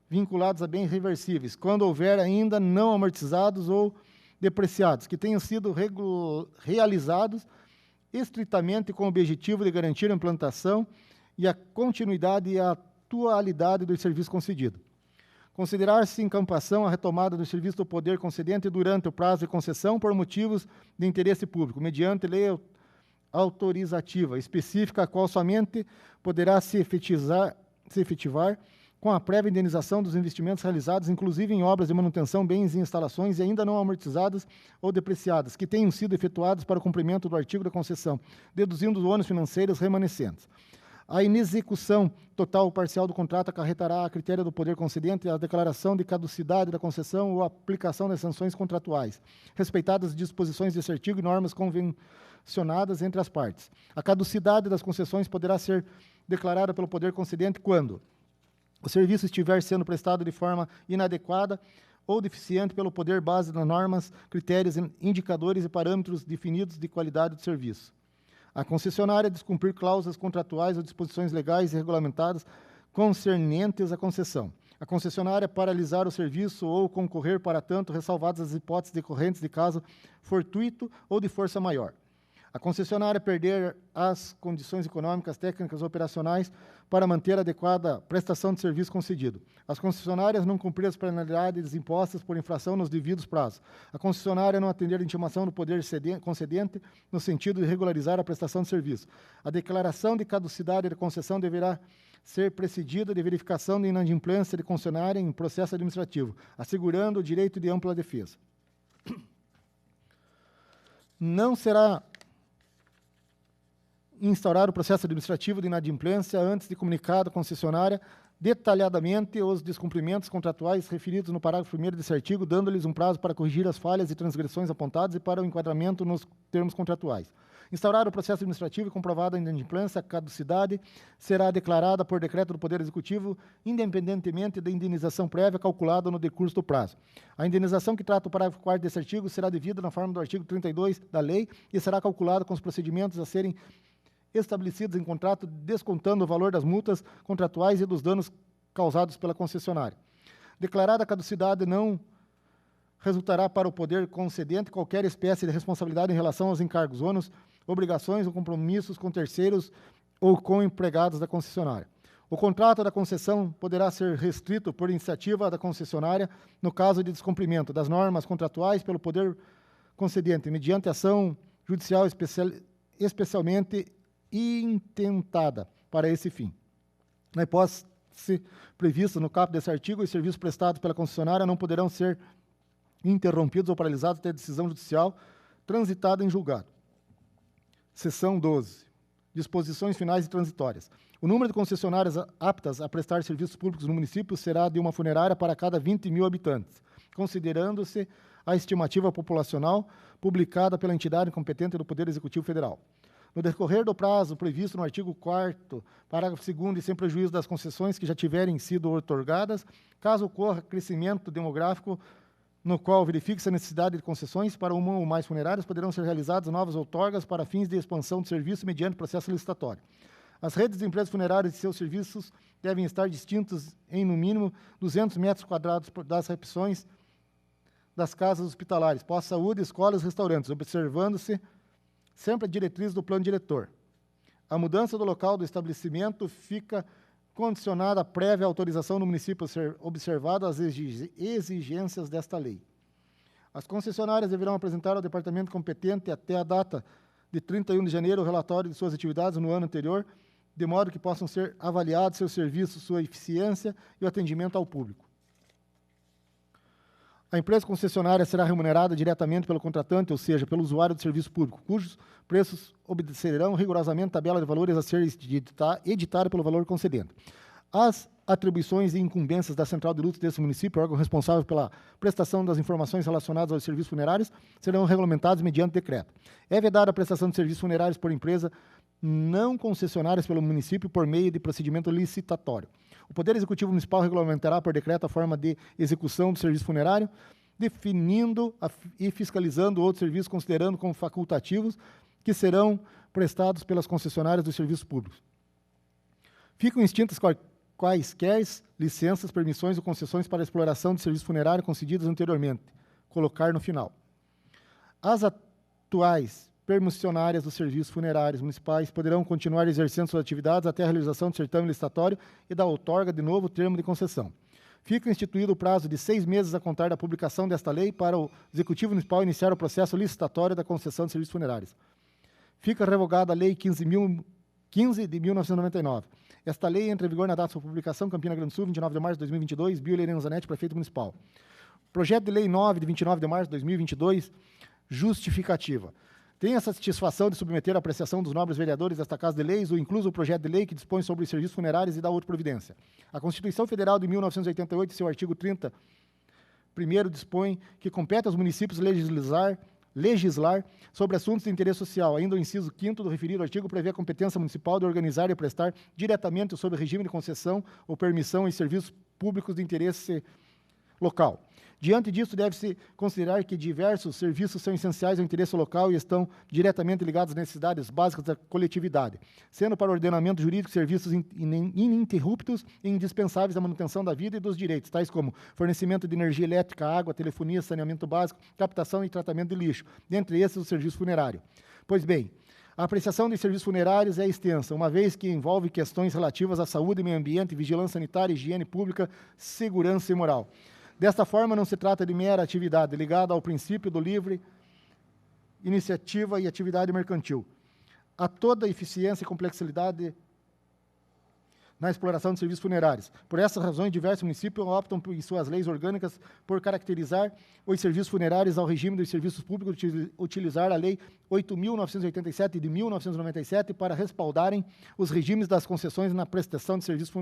vinculadas a bens reversíveis, quando houver ainda não amortizados ou depreciados, que tenham sido realizados estritamente com o objetivo de garantir a implantação e a continuidade e a atualidade do serviço concedido. Considerar-se encampação a retomada do serviço do poder concedente durante o prazo de concessão por motivos de interesse público, mediante lei autorizativa específica, a qual somente poderá se efetivar com a prévia indenização dos investimentos realizados, inclusive em obras de manutenção, bens e instalações ainda não amortizadas ou depreciadas, que tenham sido efetuados para o cumprimento do artigo da concessão, deduzindo os ônus financeiros remanescentes. A inexecução total ou parcial do contrato acarretará, a critério do poder concedente, a declaração de caducidade da concessão ou a aplicação das sanções contratuais, respeitadas as disposições desse artigo e normas convencionadas entre as partes. A caducidade das concessões poderá ser declarada pelo poder concedente quando o serviço estiver sendo prestado de forma inadequada ou deficiente pelo poder base das normas, critérios, indicadores e parâmetros definidos de qualidade do serviço. A concessionária descumprir cláusulas contratuais ou disposições legais e regulamentadas concernentes à concessão. A concessionária paralisar o serviço ou concorrer para tanto, ressalvadas as hipóteses decorrentes de caso fortuito ou de força maior. A concessionária perder as condições econômicas, técnicas ou operacionais para manter a adequada prestação de serviço concedido. As concessionárias não cumprir as penalidades impostas por infração nos devidos prazos. A concessionária não atender a intimação do poder concedente no sentido de regularizar a prestação de serviço. A declaração de caducidade da concessão deverá ser precedida de verificação de inadimplência de concessionária em processo administrativo, assegurando o direito de ampla defesa. instaurar o processo administrativo de inadimplência antes de comunicar à concessionária detalhadamente os descumprimentos contratuais referidos no parágrafo 1º desse artigo, dando-lhes um prazo para corrigir as falhas e transgressões apontadas e para o enquadramento nos termos contratuais. Instaurar o processo administrativo e comprovada a inadimplência, a caducidade será declarada por decreto do Poder Executivo, independentemente da indenização prévia calculada no decurso do prazo. A indenização que trata o parágrafo 4º desse artigo será devida na forma do artigo 32 da lei e será calculada com os procedimentos a serem estabelecidos em contrato, descontando o valor das multas contratuais e dos danos causados pela concessionária. Declarada a caducidade, não resultará para o poder concedente qualquer espécie de responsabilidade em relação aos encargos, ônus, obrigações ou compromissos com terceiros ou com empregados da concessionária. O contrato da concessão poderá ser restrito por iniciativa da concessionária no caso de descumprimento das normas contratuais pelo poder concedente, mediante ação judicial especialmente intentada para esse fim. Na hipótese prevista no caput desse artigo, os serviços prestados pela concessionária não poderão ser interrompidos ou paralisados até decisão judicial transitada em julgado. Seção 12. Disposições finais e transitórias. O número de concessionárias aptas a prestar serviços públicos no município será de uma funerária para cada 20 mil habitantes, considerando-se a estimativa populacional publicada pela entidade competente do Poder Executivo Federal. No decorrer do prazo previsto no artigo 4º, parágrafo 2º, e sem prejuízo das concessões que já tiverem sido outorgadas, caso ocorra crescimento demográfico no qual verifique-se a necessidade de concessões para uma ou mais funerárias, poderão ser realizadas novas outorgas para fins de expansão do serviço mediante processo licitatório. As redes de empresas funerárias e seus serviços devem estar distintos em, no mínimo, 200 metros quadrados das recepções das casas hospitalares, pós-saúde, escolas e restaurantes, observando-se sempre a diretriz do plano diretor. A mudança do local do estabelecimento fica condicionada à prévia autorização no município, ser observado as exigências desta lei. As concessionárias deverão apresentar ao departamento competente até a data de 31 de janeiro o relatório de suas atividades no ano anterior, de modo que possam ser avaliados seus serviços, sua eficiência e o atendimento ao público. A empresa concessionária será remunerada diretamente pelo contratante, ou seja, pelo usuário do serviço público, cujos preços obedecerão rigorosamente a tabela de valores a ser editada pelo valor concedente. As atribuições e incumbências da Central de Lutos desse município, órgão responsável pela prestação das informações relacionadas aos serviços funerários, serão regulamentados mediante decreto. É vedada a prestação de serviços funerários por empresa não concessionárias pelo município por meio de procedimento licitatório. O Poder Executivo Municipal regulamentará por decreto a forma de execução do serviço funerário, definindo e fiscalizando outros serviços considerando como facultativos que serão prestados pelas concessionárias dos serviços públicos. Ficam extintas quaisquer licenças, permissões ou concessões para exploração de serviço funerário concedidas anteriormente. Colocar no final. As atuais permissionárias dos serviços funerários municipais poderão continuar exercendo suas atividades até a realização do certame licitatório e da outorga de novo termo de concessão. Fica instituído o prazo de 6 meses a contar da publicação desta lei para o Executivo Municipal iniciar o processo licitatório da concessão de serviços funerários. Fica revogada a Lei 15 de 1999. Esta lei entra em vigor na data de sua publicação, Campina Grande do Sul, 29 de março de 2022, Bio Helena Zanetti, Prefeito Municipal. Projeto de Lei 9, de 29 de março de 2022, justificativa. Tenho a satisfação de submeter à apreciação dos nobres vereadores desta Casa de Leis o incluso projeto de lei que dispõe sobre os serviços funerários e da outra providência. A Constituição Federal de 1988, seu artigo 30, primeiro, dispõe que compete aos municípios legislar sobre assuntos de interesse social. Ainda o inciso 5º do referido artigo prevê a competência municipal de organizar e prestar diretamente sobre o regime de concessão ou permissão em serviços públicos de interesse local. Diante disso, deve-se considerar que diversos serviços são essenciais ao interesse local e estão diretamente ligados às necessidades básicas da coletividade, sendo para o ordenamento jurídico serviços ininterruptos e indispensáveis à manutenção da vida e dos direitos, tais como fornecimento de energia elétrica, água, telefonia, saneamento básico, captação e tratamento de lixo, dentre esses o serviço funerário. Pois bem, a apreciação de serviços funerários é extensa, uma vez que envolve questões relativas à saúde, meio ambiente, vigilância sanitária, higiene pública, segurança e moral. Desta forma, não se trata de mera atividade ligada ao princípio do livre iniciativa e atividade mercantil. A toda eficiência e complexidade na exploração de serviços funerários. Por essas razões, diversos municípios optam em suas leis orgânicas por caracterizar os serviços funerários ao regime dos serviços públicos, utilizar a Lei 8.987 de 1997 para respaldarem os regimes das concessões na prestação de serviços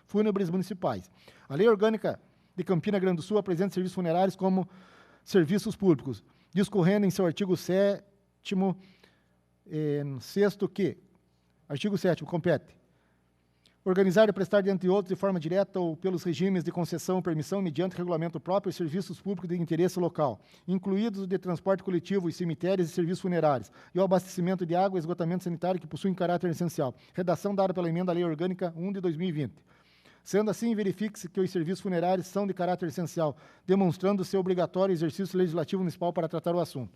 fúnebres municipais. A Lei Orgânica de Campina Grande do Sul apresenta serviços funerários como serviços públicos, discorrendo em seu artigo 7º, 6º que, artigo 7º, compete organizar e prestar, dentre outros, de forma direta ou pelos regimes de concessão ou permissão, mediante regulamento próprio, os serviços públicos de interesse local, incluídos o de transporte coletivo, os cemitérios e serviços funerários, e o abastecimento de água e esgotamento sanitário que possuem caráter essencial. Redação dada pela Emenda à Lei Orgânica 1 de 2020. Sendo assim, verifique-se que os serviços funerários são de caráter essencial, demonstrando seu obrigatório exercício legislativo municipal para tratar o assunto.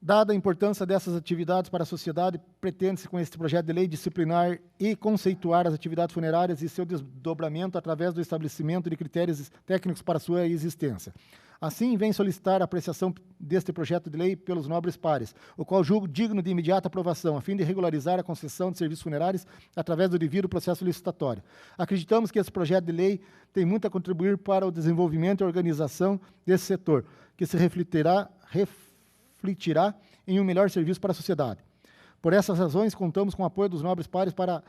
Dada a importância dessas atividades para a sociedade, pretende-se com este projeto de lei disciplinar e conceituar as atividades funerárias e seu desdobramento através do estabelecimento de critérios técnicos para sua existência. Assim, vem solicitar a apreciação deste projeto de lei pelos nobres pares, o qual julgo digno de imediata aprovação, a fim de regularizar a concessão de serviços funerários através do devido processo licitatório. Acreditamos que esse projeto de lei tem muito a contribuir para o desenvolvimento e organização desse setor, que se refletirá em um melhor serviço para a sociedade. Por essas razões, contamos com o apoio dos nobres pares para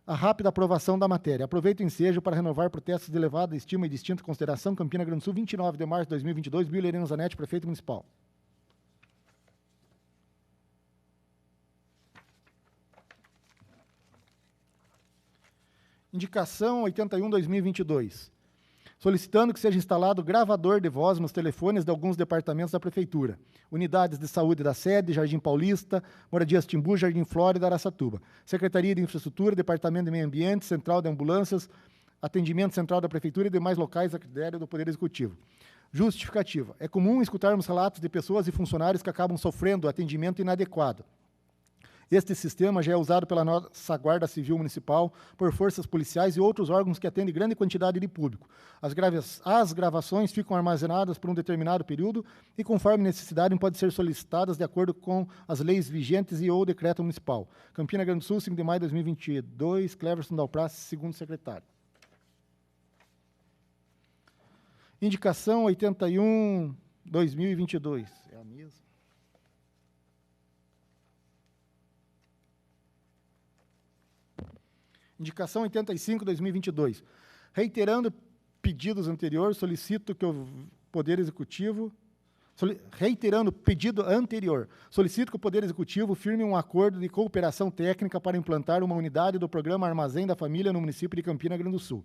a rápida aprovação da matéria. Aproveito o ensejo para renovar protestos de elevada estima e distinta consideração. Campina Grande do Sul, 29 de março de 2022, Bílio Heleno Zanetti, Prefeito Municipal. Indicação 81/2022. Solicitando que seja instalado gravador de voz nos telefones de alguns departamentos da Prefeitura. Unidades de saúde da sede, Jardim Paulista, Moradias Timbu, Jardim Flórida, Araçatuba. Secretaria de Infraestrutura, Departamento de Meio Ambiente, Central de Ambulâncias, Atendimento Central da Prefeitura e demais locais a critério do Poder Executivo. Justificativa. É comum escutarmos relatos de pessoas e funcionários que acabam sofrendo atendimento inadequado. Este sistema já é usado pela nossa Guarda Civil Municipal, por forças policiais e outros órgãos que atendem grande quantidade de público. As gravações ficam armazenadas por um determinado período e, conforme necessidade, podem ser solicitadas de acordo com as leis vigentes e ou decreto municipal. Campina Grande do Sul, 5 de maio de 2022, Cleverson Dalprace, segundo secretário. Indicação 81/2022. É a mesma. Indicação 85/2022. Reiterando pedidos anteriores, solicito que o Poder Executivo... Reiterando pedido anterior, solicito que o Poder Executivo firme um acordo de cooperação técnica para implantar uma unidade do Programa Armazém da Família no município de Campina Grande do Sul.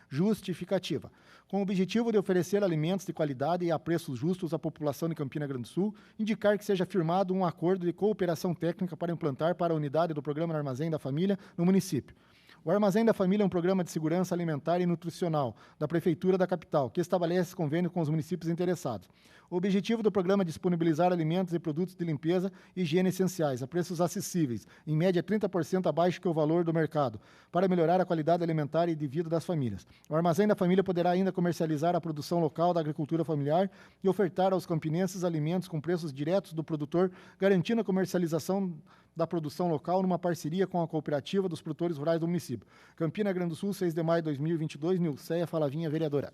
Justificativa. Com o objetivo de oferecer alimentos de qualidade e a preços justos à população de Campina Grande do Sul, indicar que seja firmado um acordo de cooperação técnica para implantar para a unidade do Programa Armazém da Família no município. O Armazém da Família é um programa de segurança alimentar e nutricional da Prefeitura da capital, que estabelece convênio com os municípios interessados. O objetivo do programa é disponibilizar alimentos e produtos de limpeza e higiene essenciais a preços acessíveis, em média 30% abaixo que o valor do mercado, para melhorar a qualidade alimentar e de vida das famílias. O Armazém da Família poderá ainda comercializar a produção local da agricultura familiar e ofertar aos campinenses alimentos com preços diretos do produtor, garantindo a comercialização da produção local numa parceria com a Cooperativa dos Produtores Rurais do município. Campina Grande do Sul, 6 de maio de 2022, Nilceia Falavinha, vereadora.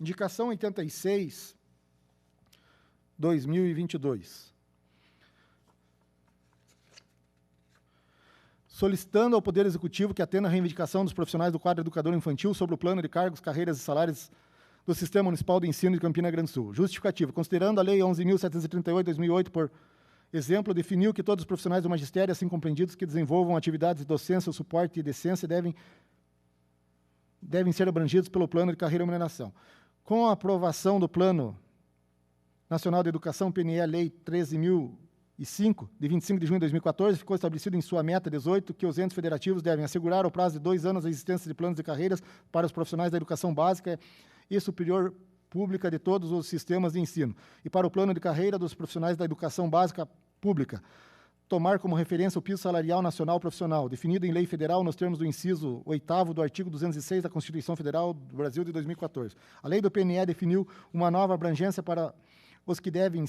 Indicação 86/2022. Solicitando ao Poder Executivo que atenda a reivindicação dos profissionais do quadro educador infantil sobre o plano de cargos, carreiras e salários do Sistema Municipal de Ensino de Campina Grande do Sul. Justificativa. Considerando a Lei 11.738/2008, por exemplo, definiu que todos os profissionais do magistério, assim compreendidos, que desenvolvam atividades de docência, suporte e decência, devem ser abrangidos pelo plano de carreira e remuneração. Com a aprovação do Plano Nacional de Educação, PNE, Lei 13.005, de 25 de junho de 2014, ficou estabelecido em sua meta 18 que os entes federativos devem assegurar ao prazo de 2 anos a existência de planos de carreiras para os profissionais da educação básica e superior pública de todos os sistemas de ensino, e para o plano de carreira dos profissionais da educação básica pública, tomar como referência o piso salarial nacional profissional, definido em lei federal nos termos do inciso 8º do artigo 206 da Constituição Federal do Brasil de 2014. A lei do PNE definiu uma nova abrangência para os que devem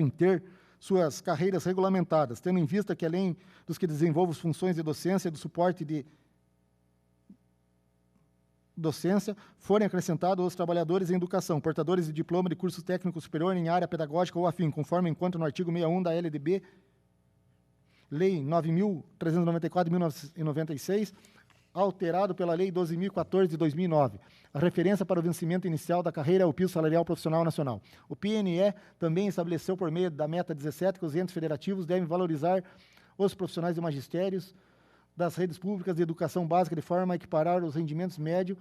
ter suas carreiras regulamentadas, tendo em vista que, além dos que desenvolvam funções de docência e do suporte de docência, forem acrescentados os trabalhadores em educação, portadores de diploma de curso técnico superior em área pedagógica ou afim, conforme enquanto no artigo 61 da LDB, Lei 9.394 de 1996, alterado pela Lei 12.014 de 2009. A referência para o vencimento inicial da carreira é o piso salarial profissional nacional. O PNE também estabeleceu, por meio da meta 17, que os entes federativos devem valorizar os profissionais de magistérios das redes públicas de educação básica de forma a equiparar os rendimentos médios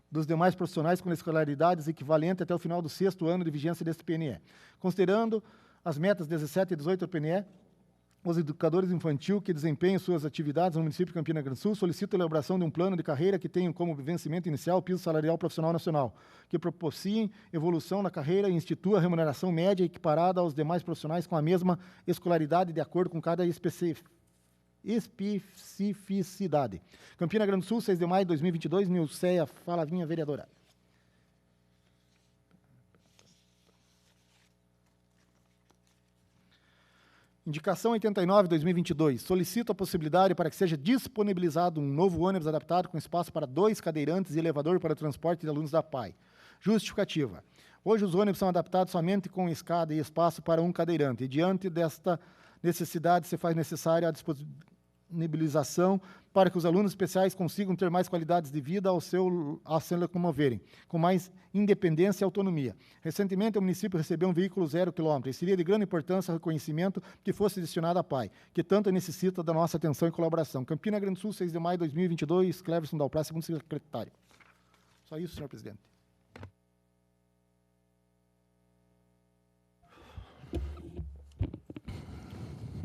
dos demais profissionais com escolaridades equivalentes até o final do 6º ano de vigência deste PNE. Considerando as metas 17 e 18 do PNE, os educadores infantil que desempenham suas atividades no município de Campina Grande do Sul solicitam a elaboração de um plano de carreira que tenha como vencimento inicial o piso salarial profissional nacional, que propiciem evolução na carreira e institua a remuneração média equiparada aos demais profissionais com a mesma escolaridade de acordo com cada especificidade. Campina Grande do Sul, 6 de maio de 2022, Nilceia Falavinha, vereadora. Indicação 89 de 2022. Solicito a possibilidade para que seja disponibilizado um novo ônibus adaptado com espaço para 2 cadeirantes e elevador para o transporte de alunos da PAI. Justificativa. Hoje os ônibus são adaptados somente com escada e espaço para um cadeirante, e diante desta necessidade se faz necessária a disponibilização para que os alunos especiais consigam ter mais qualidades de vida ao se locomoverem, com mais independência e autonomia. Recentemente, o município recebeu um veículo 0 km e seria de grande importância o reconhecimento que fosse destinado à PAI, que tanto necessita da nossa atenção e colaboração. Campina Grande do Sul, 6 de maio de 2022, Cleverson Dalprá, segundo secretário. Só isso, senhor presidente.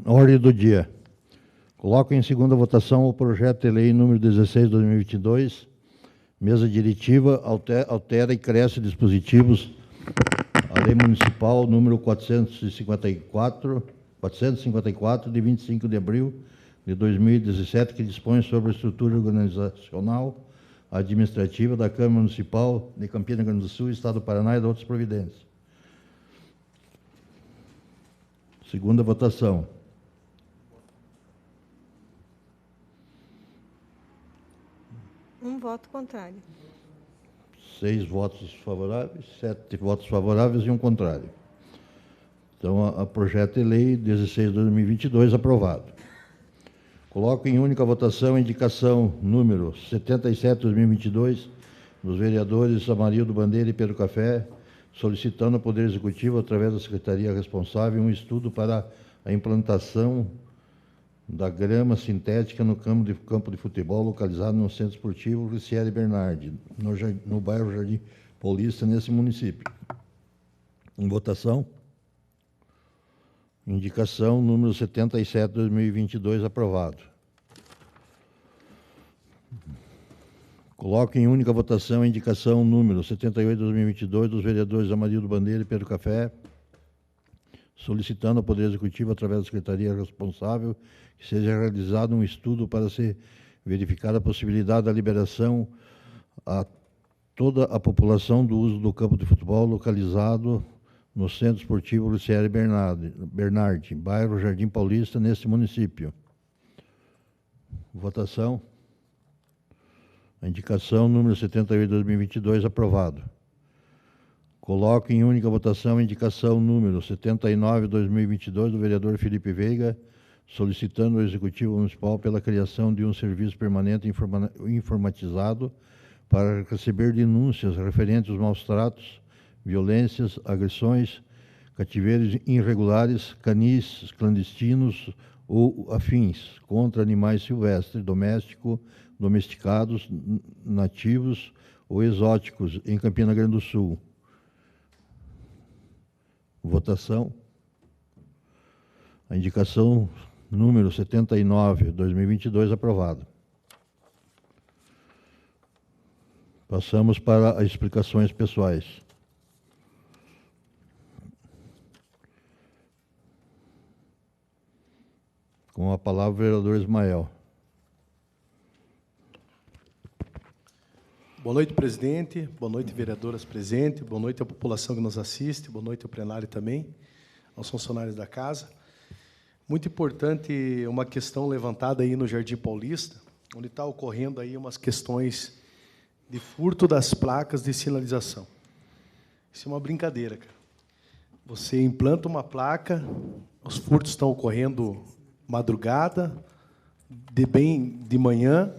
Ordem do dia. Coloco em segunda votação o projeto de lei número 16 de 2022. Mesa diretiva altera e cresce dispositivos à lei municipal número 454 de 25 de abril de 2017, que dispõe sobre a estrutura organizacional administrativa da Câmara Municipal de Campina Grande do Sul, Estado do Paraná e de outras providências. Segunda votação. Um voto contrário. 6 votos favoráveis, 7 votos favoráveis e um contrário. Então, a projeto de lei 16 de 2022 aprovado. Coloco em única votação a indicação número 77 de 2022 dos vereadores Amarildo Bandeira e Pedro Café, solicitando ao Poder Executivo, através da Secretaria responsável, um estudo para a implantação da grama sintética no campo de futebol localizado no Centro Esportivo Luciere Bernardi, no bairro Jardim Paulista, nesse município. Em votação. Indicação número 77 de 2022, aprovado. Coloco em única votação a indicação número 78 de 2022 dos vereadores Amarildo Bandeira e Pedro Café, solicitando ao Poder Executivo, através da Secretaria responsável, que seja realizado um estudo para ser verificada a possibilidade da liberação a toda a população do uso do campo de futebol localizado no Centro Esportivo Luciere Bernardi, bairro Jardim Paulista, neste município. Votação. A indicação número 78 de 2022, aprovado. Coloco em única votação a indicação número 79 de 2022 do vereador Felipe Veiga, solicitando ao Executivo Municipal pela criação de um serviço permanente informatizado para receber denúncias referentes aos maus tratos, violências, agressões, cativeiros irregulares, canis clandestinos ou afins contra animais silvestres, domesticados, nativos ou exóticos em Campina Grande do Sul. Votação. A indicação número 79, 2022, aprovado. Passamos para as explicações pessoais. palavra ao vereador Ismael. Boa noite, presidente. Boa noite, vereadoras presentes. Boa noite à população que nos assiste. Boa noite ao plenário também, aos funcionários da casa. Muito importante uma questão levantada aí no Jardim Paulista, onde está ocorrendo aí umas questões de furto das placas de sinalização. Isso é uma brincadeira, cara. Você implanta uma placa, os furtos estão ocorrendo madrugada, bem de manhã.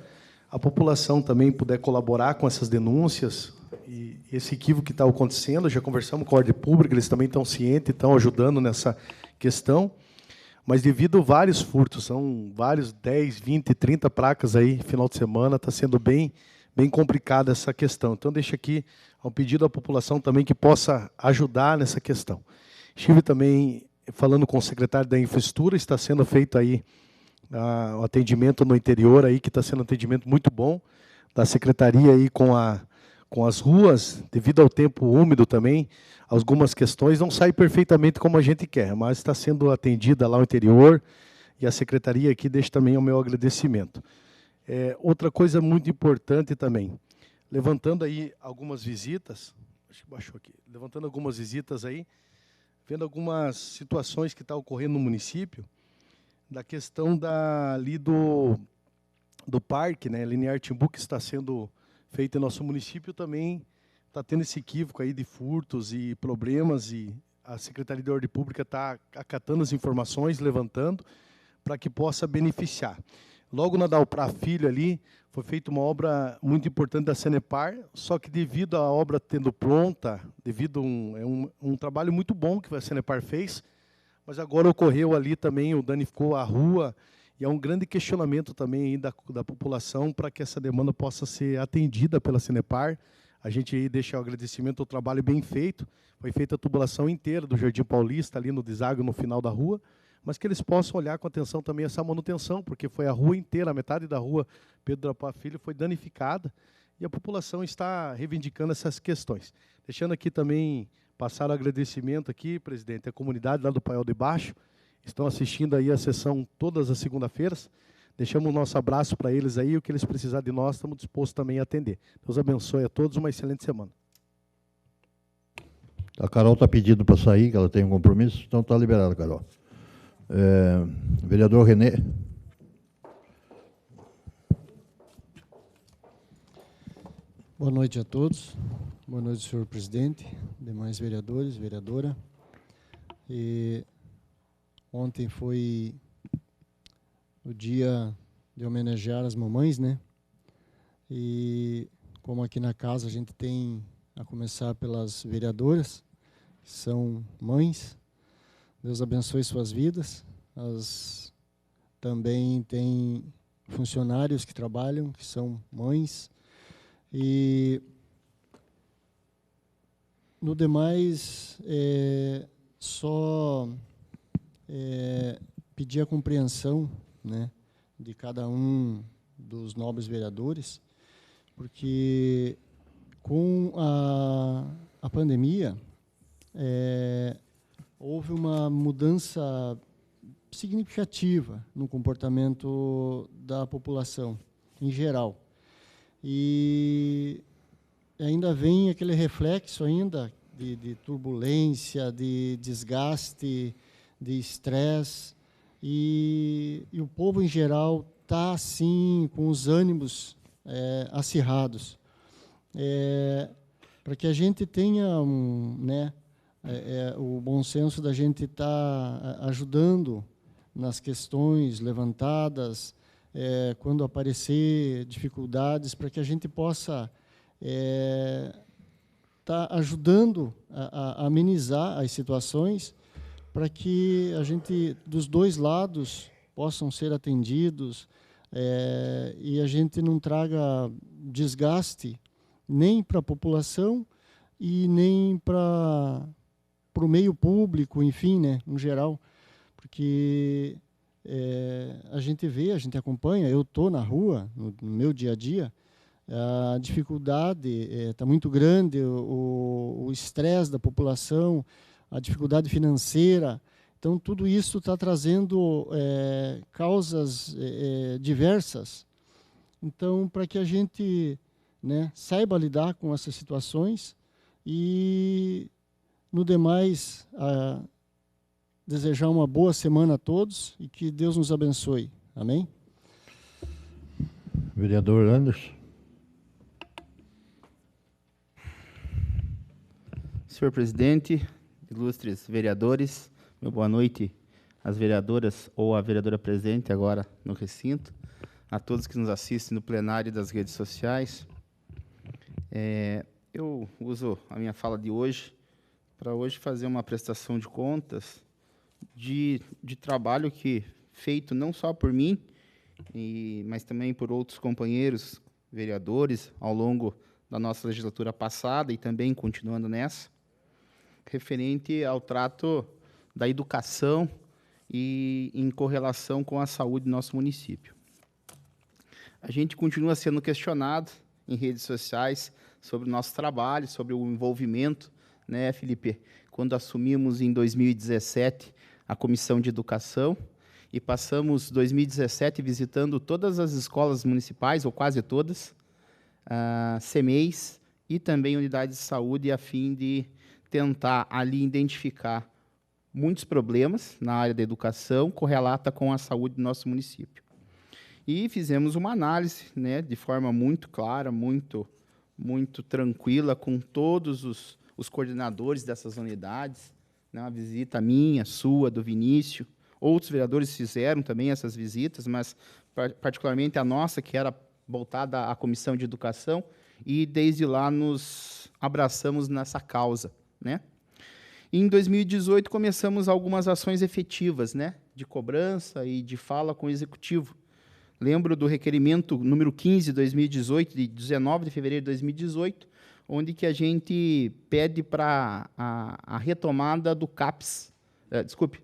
A população também puder colaborar com essas denúncias e esse equívoco que está acontecendo, já conversamos com a ordem pública, eles também estão cientes, estão ajudando nessa questão, mas devido a vários furtos, são vários 10, 20, 30 placas aí, final de semana, está sendo bem complicada essa questão. Então, deixo aqui um pedido à população também que possa ajudar nessa questão. Estive também falando com o secretário da Infraestrutura, está sendo feito aí o atendimento no interior, aí, que está sendo um atendimento muito bom, da secretaria aí com as ruas, devido ao tempo úmido também, algumas questões não saem perfeitamente como a gente quer, mas está sendo atendida lá no interior, e a secretaria aqui deixa também o meu agradecimento. Outra coisa muito importante também, levantando aí algumas visitas, acho que baixou aqui, levantando algumas visitas aí, vendo algumas situações que estão ocorrendo no município, da questão ali do parque, né, Linear Timbu, que está sendo feito em nosso município, também está tendo esse equívoco aí de furtos e problemas, e a Secretaria de Ordem Pública está acatando as informações, levantando, para que possa beneficiar. Logo na Dalprá Filho ali, foi feita uma obra muito importante da Sanepar, só que devido à obra tendo pronta, devido a um trabalho muito bom que a Sanepar fez, mas agora ocorreu ali também, danificou a rua, e é um grande questionamento também aí da população para que essa demanda possa ser atendida pela Sanepar. A gente aí deixa o agradecimento ao trabalho bem feito, foi feita a tubulação inteira do Jardim Paulista, ali no deságio no final da rua, mas que eles possam olhar com atenção também essa manutenção, porque foi a rua inteira, a metade da rua Pedro Dalprá Filho foi danificada, e a população está reivindicando essas questões. Deixando aqui também, passar o agradecimento aqui, presidente, à comunidade lá do Paiol de Baixo, estão assistindo aí a sessão todas as segundas-feiras, deixamos o nosso abraço para eles aí, o que eles precisarem de nós, estamos dispostos também a atender. Deus abençoe a todos, uma excelente semana. A Carol está pedindo para sair, que ela tem um compromisso, então está liberada, Carol. Vereador René. Boa noite a todos. Boa noite, senhor presidente, demais vereadores, vereadora. Ontem foi o dia de homenagear as mamães, né? E como aqui na casa a gente tem, a começar pelas vereadoras, que são mães, Deus abençoe suas vidas. Também tem funcionários que trabalham, que são mães. E no demais, só pedir a compreensão, né, de cada um dos nobres vereadores, porque com a pandemia, houve uma mudança significativa no comportamento da população em geral. E ainda vem aquele reflexo ainda de turbulência, de desgaste, de estresse, e o povo em geral está assim com os ânimos acirrados. Para que a gente tenha o bom senso da gente estar ajudando nas questões levantadas, quando aparecer dificuldades, para que a gente possa estar ajudando a amenizar as situações, para que a gente, dos dois lados, possam ser atendidos, e a gente não traga desgaste nem para a população e nem para o meio público, enfim, né, no geral, porque a gente vê, a gente acompanha, eu estou na rua, no meu dia a dia, a dificuldade está muito grande, o estresse da população, a dificuldade financeira, Então, tudo isso está trazendo causas diversas. Então, para que a gente, né, saiba lidar com essas situações e, no demais, desejar uma boa semana a todos e que Deus nos abençoe. Amém? Vereador Anderson. Senhor presidente, ilustres vereadores, meu boa noite às vereadoras ou à vereadora presente agora no recinto, a todos que nos assistem no plenário das redes sociais. Eu uso a minha fala de hoje para hoje fazer uma prestação de contas de trabalho que feito não só por mim, mas também por outros companheiros vereadores ao longo da nossa legislatura passada e também continuando nessa, referente ao trato da educação e em correlação com a saúde do nosso município. A gente continua sendo questionado em redes sociais sobre o nosso trabalho, sobre o envolvimento, né, Felipe? Quando assumimos em 2017 a Comissão de Educação e passamos 2017 visitando todas as escolas municipais, ou quase todas, CMEIs e também unidades de saúde, a fim de tentar ali identificar muitos problemas na área da educação, correlata com a saúde do nosso município. E fizemos uma análise, né, de forma muito clara, muito tranquila, com todos os coordenadores dessas unidades, né, uma visita minha, sua, do Vinícius. Outros vereadores fizeram também essas visitas, mas particularmente a nossa, que era voltada à Comissão de Educação, e desde lá nos abraçamos nessa causa, né? E em 2018 começamos algumas ações efetivas, né, de cobrança e de fala com o Executivo. Lembro do requerimento número 15 de 2018, de 19 de fevereiro de 2018, onde que a gente pede para a retomada do CAPS,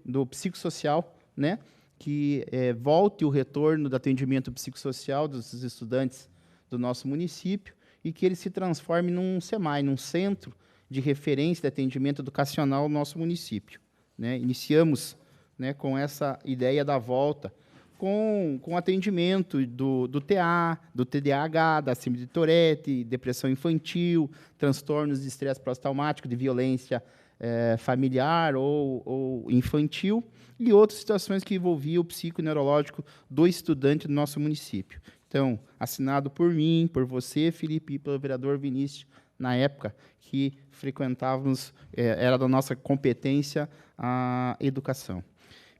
do psicossocial, né, que volte o retorno do atendimento psicossocial dos estudantes do nosso município e que ele se transforme num SEMAI, num centro de referência de atendimento educacional no nosso município, né? Iniciamos, né, com essa ideia da volta, com atendimento do TA, do TDAH, da síndrome de Tourette, depressão infantil, transtornos de estresse pós-traumático, de violência familiar ou infantil, e outras situações que envolviam o psiconeurológico do estudante do nosso município. Então, assinado por mim, por você, Felipe, e pelo vereador Vinícius, na época que frequentávamos, era da nossa competência a educação.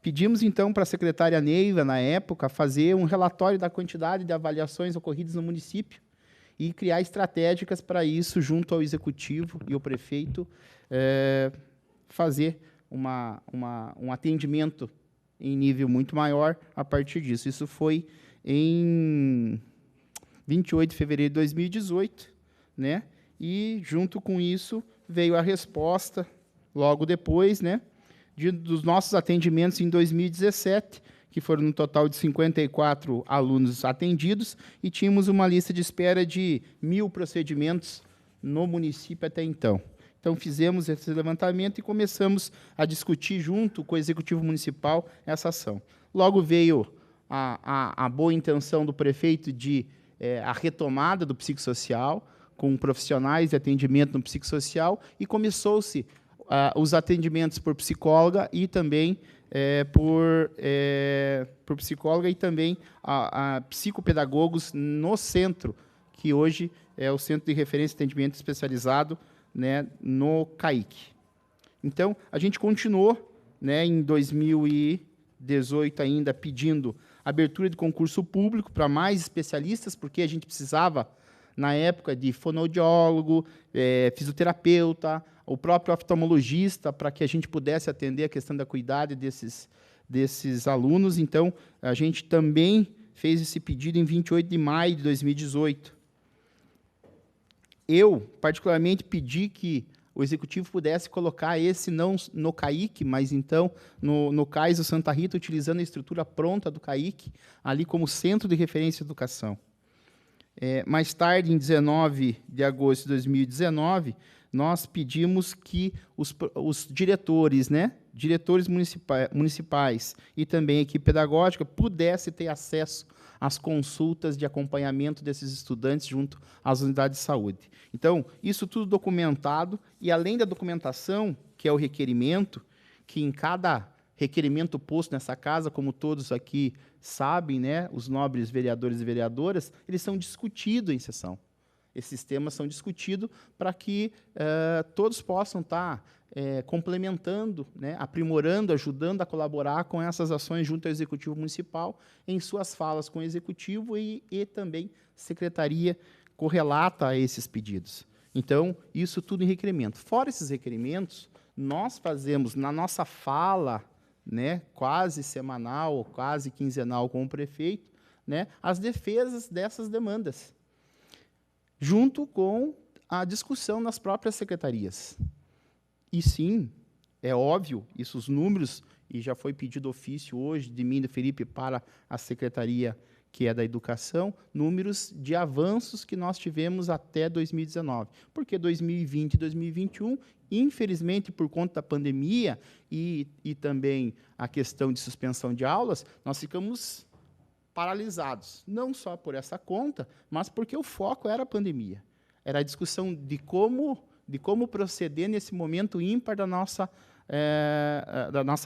Pedimos, então, para a secretária Neiva, na época, fazer um relatório da quantidade de avaliações ocorridas no município e criar estratégicas para isso, junto ao Executivo e ao prefeito, fazer um atendimento em nível muito maior a partir disso. Isso foi em 28 de fevereiro de 2018, né? E, junto com isso, veio a resposta, logo depois, né, dos nossos atendimentos em 2017, que foram um total de 54 alunos atendidos, e tínhamos uma lista de espera de 1.000 procedimentos no município até então. Então, fizemos esse levantamento e começamos a discutir, junto com o Executivo Municipal, essa ação. Logo veio a boa intenção do prefeito de a retomada do psicossocial, com profissionais de atendimento no psicossocial, e começou-se os atendimentos por psicóloga e também por psicóloga e também a psicopedagogos no centro, que hoje é o Centro de Referência e Atendimento Especializado, né, no CAIC. Então, a gente continuou, né, em 2018 ainda pedindo abertura de concurso público para mais especialistas, porque a gente precisava, na época, de fonoaudiólogo, fisioterapeuta, o próprio oftalmologista, para que a gente pudesse atender a questão da cuidado desses alunos. Então, a gente também fez esse pedido em 28 de maio de 2018. Eu, particularmente, pedi que o Executivo pudesse colocar esse não no CAIC, mas, então, no CAIS do Santa Rita, utilizando a estrutura pronta do CAIC, ali como centro de referência de educação. Mais tarde, em 19 de agosto de 2019, nós pedimos que os diretores, né, diretores municipais e também a equipe pedagógica pudessem ter acesso às consultas de acompanhamento desses estudantes junto às unidades de saúde. Então, isso tudo documentado, e além da documentação, que é o requerimento, que em cada requerimento posto nessa casa, como todos aqui sabem, né, os nobres vereadores e vereadoras, eles são discutidos em sessão. Esses temas são discutidos para que todos possam estar complementando, né, aprimorando, ajudando a colaborar com essas ações junto ao Executivo Municipal, em suas falas com o Executivo e também Secretaria correlata a esses pedidos. Então, isso tudo em requerimento. Fora esses requerimentos, nós fazemos, na nossa fala, né, quase semanal, quase quinzenal com o prefeito, né, as defesas dessas demandas, junto com a discussão nas próprias secretarias. E sim, é óbvio, isso os números, e já foi pedido ofício hoje de mim e do Felipe para a secretaria que é da educação, números de avanços que nós tivemos até 2019. Porque 2020 e 2021, infelizmente, por conta da pandemia e também a questão de suspensão de aulas, nós ficamos paralisados. Não só por essa conta, mas porque o foco era a pandemia. Era a discussão de como proceder nesse momento ímpar da nossa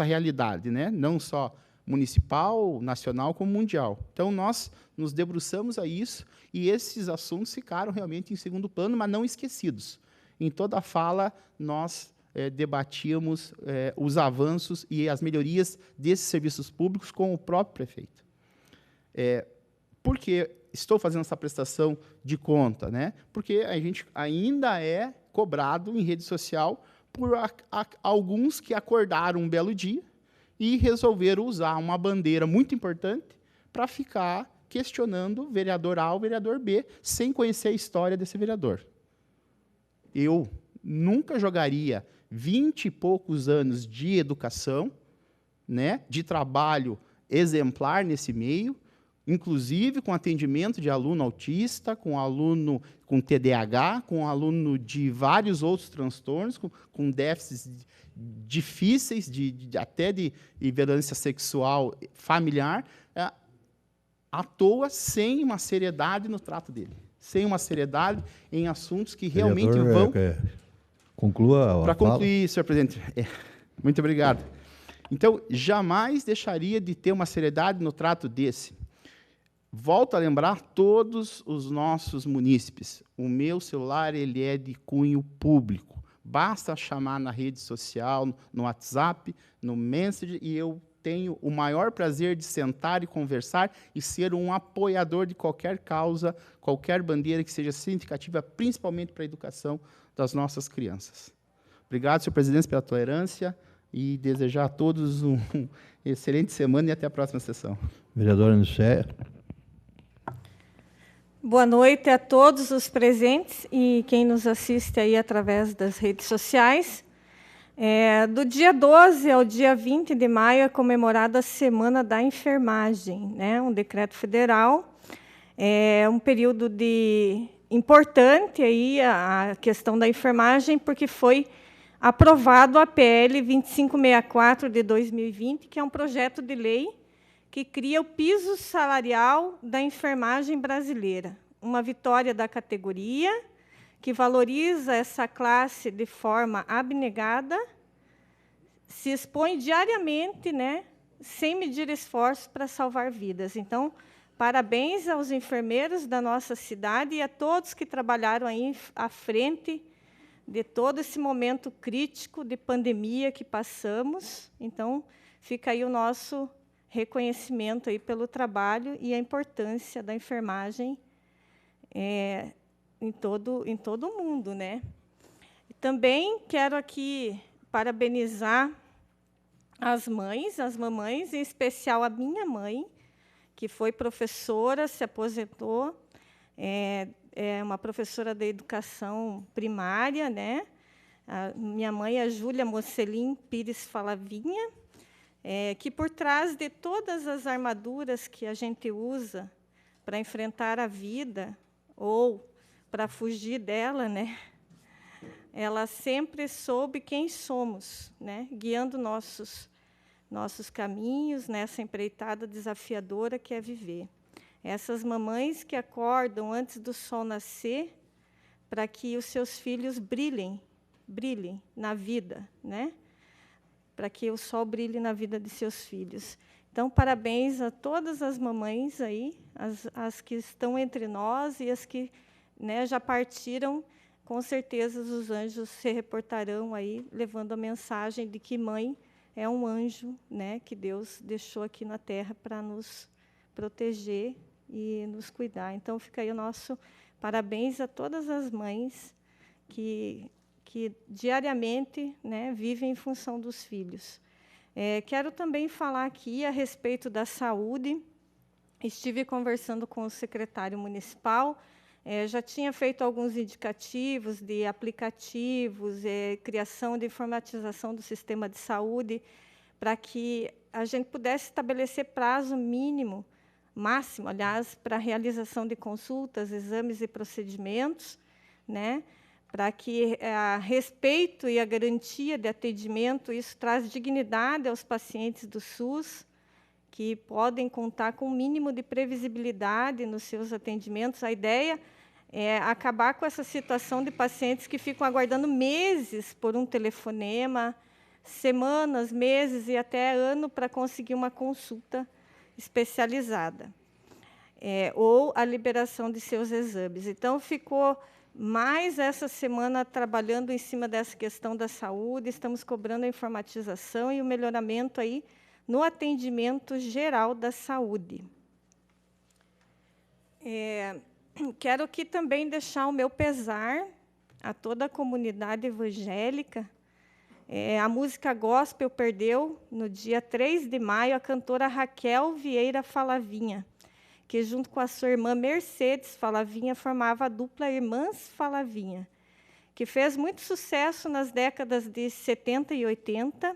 realidade, né? Não só municipal, nacional, como mundial. Então, nós nos debruçamos a isso, e esses assuntos ficaram realmente em segundo plano, mas não esquecidos. Em toda a fala, nós debatíamos os avanços e as melhorias desses serviços públicos com o próprio prefeito. Por que estou fazendo essa prestação de conta, né? Porque a gente ainda é cobrado em rede social por alguns que acordaram um belo dia e resolveram usar uma bandeira muito importante para ficar questionando vereador A ou vereador B, sem conhecer a história desse vereador. Eu nunca jogaria 20 e poucos anos de educação, né, de trabalho exemplar nesse meio, inclusive com atendimento de aluno autista, com aluno com TDAH, com aluno de vários outros transtornos, com déficits difíceis, até de violência sexual familiar, à toa, sem uma seriedade no trato dele, sem uma seriedade em assuntos que realmente vão... Conclua a Para concluir, senhor presidente, muito obrigado. Então, jamais deixaria de ter uma seriedade no trato desse. Volto a lembrar todos os nossos munícipes. O meu celular ele é de cunho público. Basta chamar na rede social, no WhatsApp, no Messenger, e eu tenho o maior prazer de sentar e conversar e ser um apoiador de qualquer causa, qualquer bandeira que seja significativa, principalmente para a educação das nossas crianças. Obrigado, senhor presidente, pela tolerância, e desejar a todos uma excelente semana e até a próxima sessão. Vereadora Nicéia. Boa noite a todos os presentes e quem nos assiste aí através das redes sociais. Do dia 12 ao dia 20 de maio é comemorada a Semana da Enfermagem, né? Um decreto federal. É um período importante aí a questão da enfermagem, porque foi aprovado a PL 2564 de 2020, que é um projeto de lei que cria o piso salarial da enfermagem brasileira. Uma vitória da categoria, que valoriza essa classe de forma abnegada, se expõe diariamente, né, sem medir esforços para salvar vidas. Então, parabéns aos enfermeiros da nossa cidade e a todos que trabalharam aí à frente de todo esse momento crítico de pandemia que passamos. Então, fica aí o nosso reconhecimento aí pelo trabalho e a importância da enfermagem em todo o mundo, né? Também quero aqui parabenizar as mamães, em especial a minha mãe, que foi professora, se aposentou, é uma professora de educação primária, né? A minha mãe, a Júlia Mocelin Pires Falavinha, que por trás de todas as armaduras que a gente usa para enfrentar a vida, ou para fugir dela, né? Ela sempre soube quem somos, né? Guiando nossos caminhos nessa empreitada desafiadora que é viver. Essas mamães que acordam antes do sol nascer para que os seus filhos brilhem na vida, né? Para que o sol brilhe na vida de seus filhos. Então, parabéns a todas as mamães aí, as que estão entre nós e as que, né, já partiram. Com certeza os anjos se reportarão aí, levando a mensagem de que mãe é um anjo, né, que Deus deixou aqui na Terra para nos proteger e nos cuidar. Então, fica aí o nosso parabéns a todas as mães que diariamente, né, vivem em função dos filhos. Quero também falar aqui a respeito da saúde. Estive conversando com o secretário municipal, já tinha feito alguns indicativos de aplicativos, criação de informatização do sistema de saúde, para que a gente pudesse estabelecer prazo máximo, aliás, para a realização de consultas, exames e procedimentos, né, para que a respeito e a garantia de atendimento, isso traz dignidade aos pacientes do SUS, que podem contar com um mínimo de previsibilidade nos seus atendimentos. A ideia é acabar com essa situação de pacientes que ficam aguardando meses por um telefonema, semanas, meses e até ano para conseguir uma consulta especializada, ou a liberação de seus exames. Então, ficou mais essa semana trabalhando em cima dessa questão da saúde, estamos cobrando a informatização e o melhoramento aí no atendimento geral da saúde. Quero aqui também deixar o meu pesar a toda a comunidade evangélica. A música gospel perdeu, no dia 3 de maio, a cantora Raquel Vieira Falavinha, que, junto com a sua irmã Mercedes Falavinha, formava a dupla Irmãs Falavinha, que fez muito sucesso nas décadas de 70 e 80,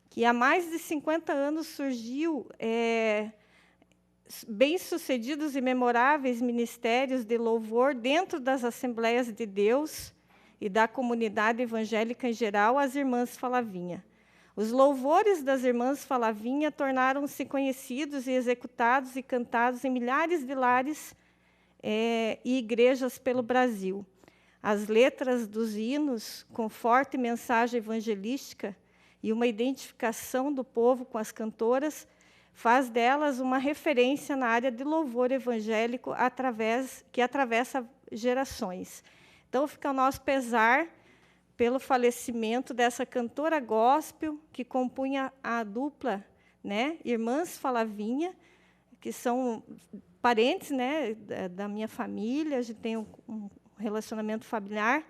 que há mais de 50 anos surgiu bem-sucedidos e memoráveis ministérios de louvor dentro das Assembleias de Deus e da comunidade evangélica em geral, as Irmãs Falavinha. Os louvores das Irmãs Falavinha tornaram-se conhecidos e executados e cantados em milhares de lares e igrejas pelo Brasil. As letras dos hinos, com forte mensagem evangelística e uma identificação do povo com as cantoras, faz delas uma referência na área de louvor evangélico que atravessa gerações. Então, fica o nosso pesar pelo falecimento dessa cantora gospel que compunha a dupla, né, Irmãs Falavinha, que são parentes, né, da minha família, a gente tem um relacionamento familiar,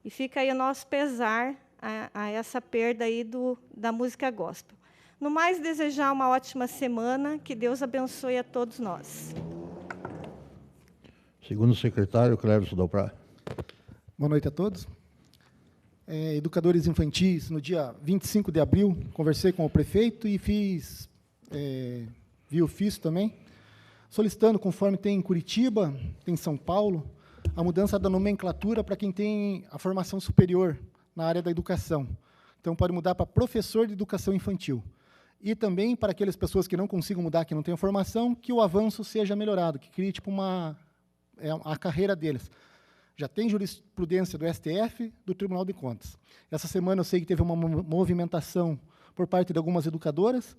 e fica aí o nosso pesar a essa perda aí da música gospel. No mais, desejar uma ótima semana, que Deus abençoe a todos nós. Segundo o secretário, Cleverson Dalprá. Boa noite a todos. Educadores infantis, no dia 25 de abril, conversei com o prefeito e vi ofício também, solicitando, conforme tem em Curitiba, tem em São Paulo, a mudança da nomenclatura para quem tem a formação superior na área da educação. Então, pode mudar para professor de educação infantil. E também para aquelas pessoas que não consigam mudar, que não têm formação, que o avanço seja melhorado, que crie tipo a carreira deles. Já tem jurisprudência do STF, do Tribunal de Contas. Essa semana eu sei que teve uma movimentação por parte de algumas educadoras.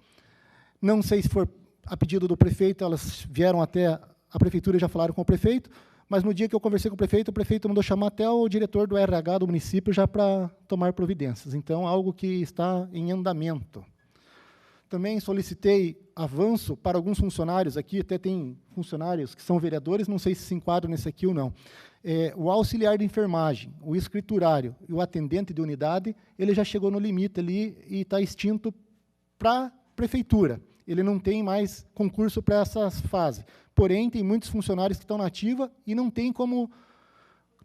Não sei se for a pedido do prefeito, elas vieram até a prefeitura e já falaram com o prefeito, mas no dia que eu conversei com o prefeito mandou chamar até o diretor do RH do município já para tomar providências. Então, algo que está em andamento. Também solicitei avanço para alguns funcionários aqui, até tem funcionários que são vereadores, não sei se se enquadram nesse aqui ou não. O auxiliar de enfermagem, o escriturário e o atendente de unidade, ele já chegou no limite ali e está extinto para a prefeitura. Ele não tem mais concurso para essa fase. Porém, tem muitos funcionários que estão na ativa e não tem como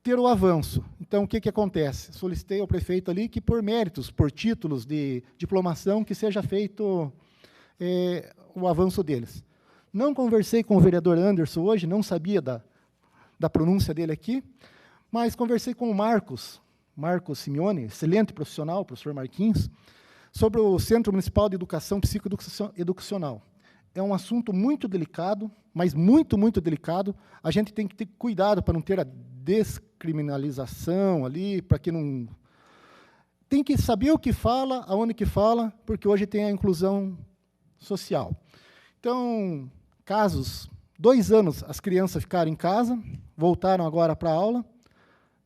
ter o avanço. Então, o que acontece? Solicitei ao prefeito ali que, por méritos, por títulos de diplomação, que seja feito o avanço deles. Não conversei com o vereador Anderson hoje, não sabia da pronúncia dele aqui, mas conversei com o Marcos Simeone, excelente profissional, professor Marquinhos, sobre o Centro Municipal de Educação Psicoeducacional. É um assunto muito delicado, mas muito, muito delicado. A gente tem que ter cuidado para não ter a descriminalização ali, para que não... Tem que saber o que fala, aonde que fala, porque hoje tem a inclusão social. Então, casos, 2 anos as crianças ficaram em casa, voltaram agora para a aula.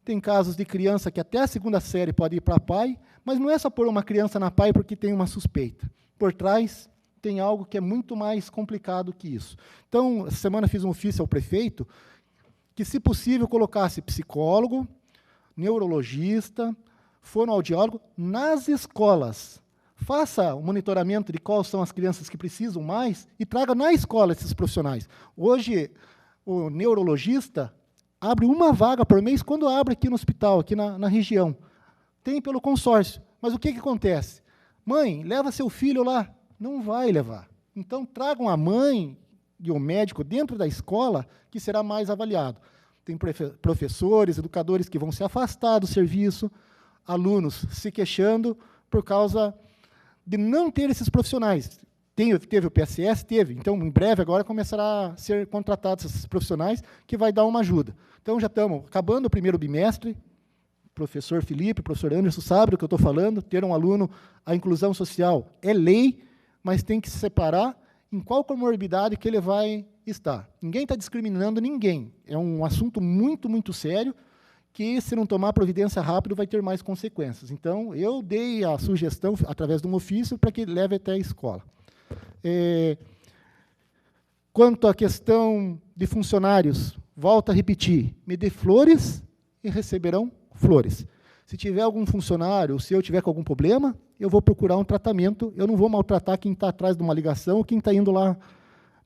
Tem casos de criança que até a 2ª série pode ir para pai, mas não é só pôr uma criança na pai porque tem uma suspeita. Por trás tem algo que é muito mais complicado que isso. Então, essa semana fiz um ofício ao prefeito que, se possível, colocasse psicólogo, neurologista, fonoaudiólogo nas escolas. Faça o monitoramento de quais são as crianças que precisam mais e traga na escola esses profissionais. Hoje, o neurologista abre uma vaga por mês quando abre aqui no hospital, aqui na região. Tem pelo consórcio. Mas o que acontece? Mãe, leva seu filho lá. Não vai levar. Então, tragam a mãe e o médico dentro da escola, que será mais avaliado. Tem professores, educadores que vão se afastar do serviço, alunos se queixando por causa de não ter esses profissionais. Teve o PSS? Teve. Então, em breve, agora, começará a ser contratados esses profissionais, que vai dar uma ajuda. Então, já estamos acabando o primeiro bimestre. O professor Felipe, o professor Anderson, sabe do que eu estou falando. Ter um aluno, a inclusão social é lei, mas tem que se separar em qual comorbidade que ele vai estar. Ninguém está discriminando ninguém. É um assunto muito, muito sério, que, se não tomar providência rápido, vai ter mais consequências. Então, eu dei a sugestão, através de um ofício, para que leve até a escola. Quanto à questão de funcionários, volto a repetir, me dê flores e receberão flores. Se tiver algum funcionário, ou se eu tiver com algum problema, eu vou procurar um tratamento, eu não vou maltratar quem está atrás de uma ligação, ou quem está indo lá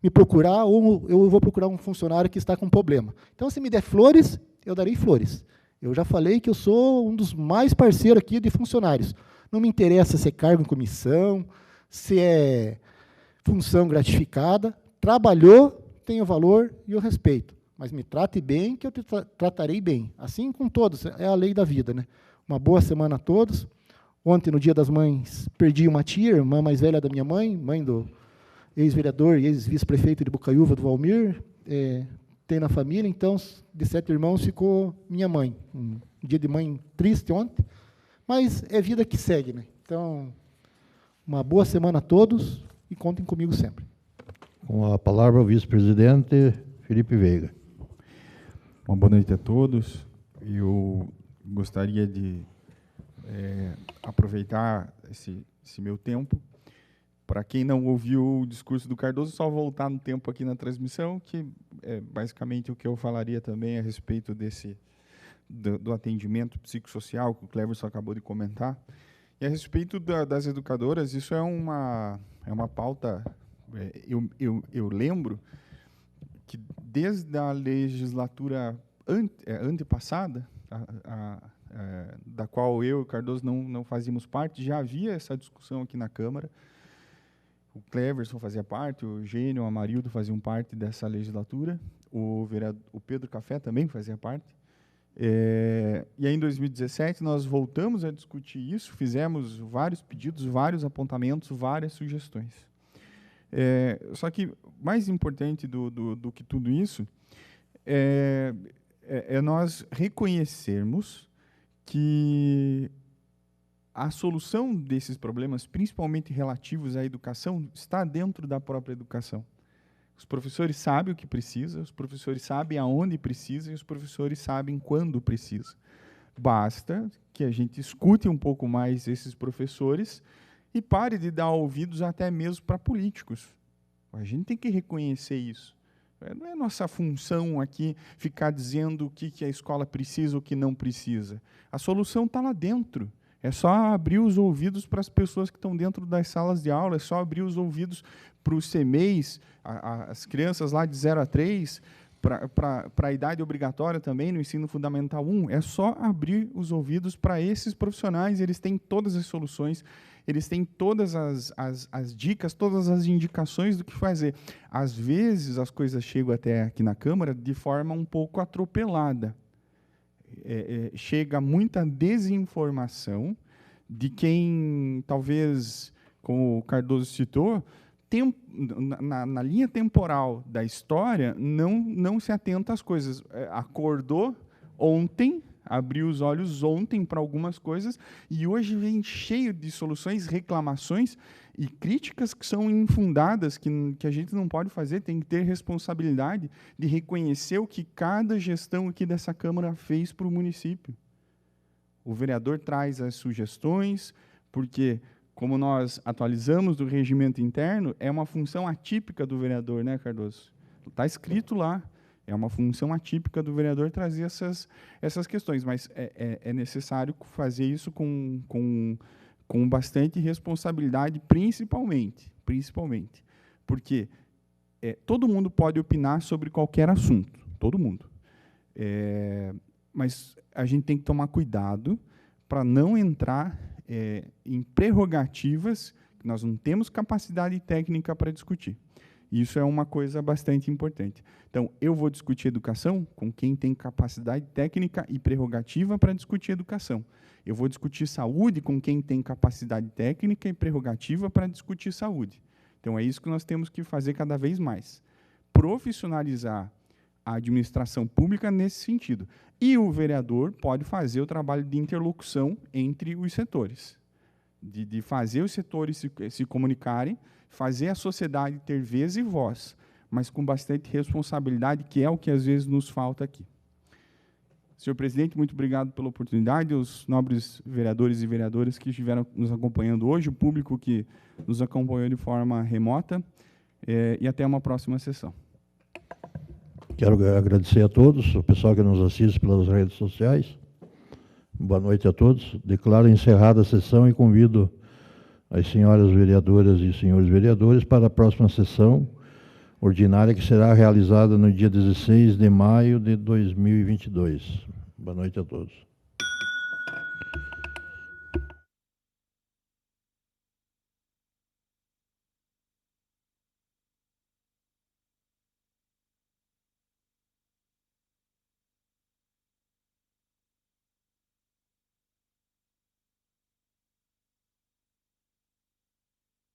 me procurar, ou eu vou procurar um funcionário que está com problema. Então, se me der flores, eu darei flores. Eu já falei que eu sou um dos mais parceiros aqui de funcionários. Não me interessa se é cargo em comissão, se é função gratificada. Trabalhou, tem o valor e o respeito. Mas me trate bem, que eu te tratarei bem. Assim com todos, é a lei da vida, né? Uma boa semana a todos. Ontem, no Dia das Mães, perdi uma tia, irmã mais velha da minha mãe, mãe do ex-vereador e ex-vice-prefeito de Bocaiúva, do Valmir. Tem na família, então, de 7 irmãos, ficou minha mãe. Um dia de mãe triste ontem, mas é vida que segue, né? Então, uma boa semana a todos e contem comigo sempre. Com a palavra, o vice-presidente Felipe Veiga. Uma boa noite a todos. Eu gostaria de aproveitar esse meu tempo. Para quem não ouviu o discurso do Cardoso, só voltar no tempo aqui na transmissão, que é basicamente o que eu falaria também a respeito do atendimento psicossocial, que o Cleverson acabou de comentar. E a respeito das educadoras, isso é uma pauta... Eu lembro que, desde a legislatura antepassada, da qual eu e o Cardoso não fazíamos parte, já havia essa discussão aqui na Câmara. O Cleverson fazia parte, o Eugênio, o Amarildo faziam parte dessa legislatura, o Pedro Café também fazia parte. E aí, em 2017, nós voltamos a discutir isso, fizemos vários pedidos, vários apontamentos, várias sugestões. Só que, mais importante do que tudo isso, é nós reconhecermos que a solução desses problemas, principalmente relativos à educação, está dentro da própria educação. Os professores sabem o que precisa, os professores sabem aonde precisa e os professores sabem quando precisa. Basta que a gente escute um pouco mais esses professores e pare de dar ouvidos até mesmo para políticos. A gente tem que reconhecer isso. Não é nossa função aqui ficar dizendo o que a escola precisa ou o que não precisa. A solução está lá dentro. É só abrir os ouvidos para as pessoas que estão dentro das salas de aula, é só abrir os ouvidos para os CMEs, as crianças lá de 0 a 3, para a idade obrigatória também, no ensino fundamental 1, é só abrir os ouvidos para esses profissionais, eles têm todas as soluções, eles têm todas as dicas, todas as indicações do que fazer. Às vezes, as coisas chegam até aqui na Câmara de forma um pouco atropelada. Chega muita desinformação de quem, talvez, como o Cardoso citou, na linha temporal da história, não se atenta às coisas. Acordou ontem, abriu os olhos ontem para algumas coisas, e hoje vem cheio de soluções, reclamações e críticas que são infundadas, que a gente não pode fazer, tem que ter responsabilidade de reconhecer o que cada gestão aqui dessa Câmara fez para o município. O vereador traz as sugestões, porque, como nós atualizamos do regimento interno, é uma função atípica do vereador, né, Cardoso? Está escrito lá. É uma função atípica do vereador trazer essas questões, mas é necessário fazer isso com bastante responsabilidade, principalmente, porque todo mundo pode opinar sobre qualquer assunto, todo mundo. Mas a gente tem que tomar cuidado para não entrar em prerrogativas que nós não temos capacidade técnica para discutir. Isso é uma coisa bastante importante. Então, eu vou discutir educação com quem tem capacidade técnica e prerrogativa para discutir educação. Eu vou discutir saúde com quem tem capacidade técnica e prerrogativa para discutir saúde. Então, é isso que nós temos que fazer cada vez mais. Profissionalizar a administração pública nesse sentido. E o vereador pode fazer o trabalho de interlocução entre os setores, de fazer os setores se comunicarem, fazer a sociedade ter vez e voz, mas com bastante responsabilidade, que é o que às vezes nos falta aqui. Senhor presidente, muito obrigado pela oportunidade, os nobres vereadores e vereadoras que estiveram nos acompanhando hoje, o público que nos acompanhou de forma remota, e até uma próxima sessão. Quero agradecer a todos, o pessoal que nos assiste pelas redes sociais. Boa noite a todos. Declaro encerrada a sessão e convido as senhoras vereadoras e senhores vereadores para a próxima sessão ordinária, que será realizada no dia 16 de maio de 2022. Boa noite a todos.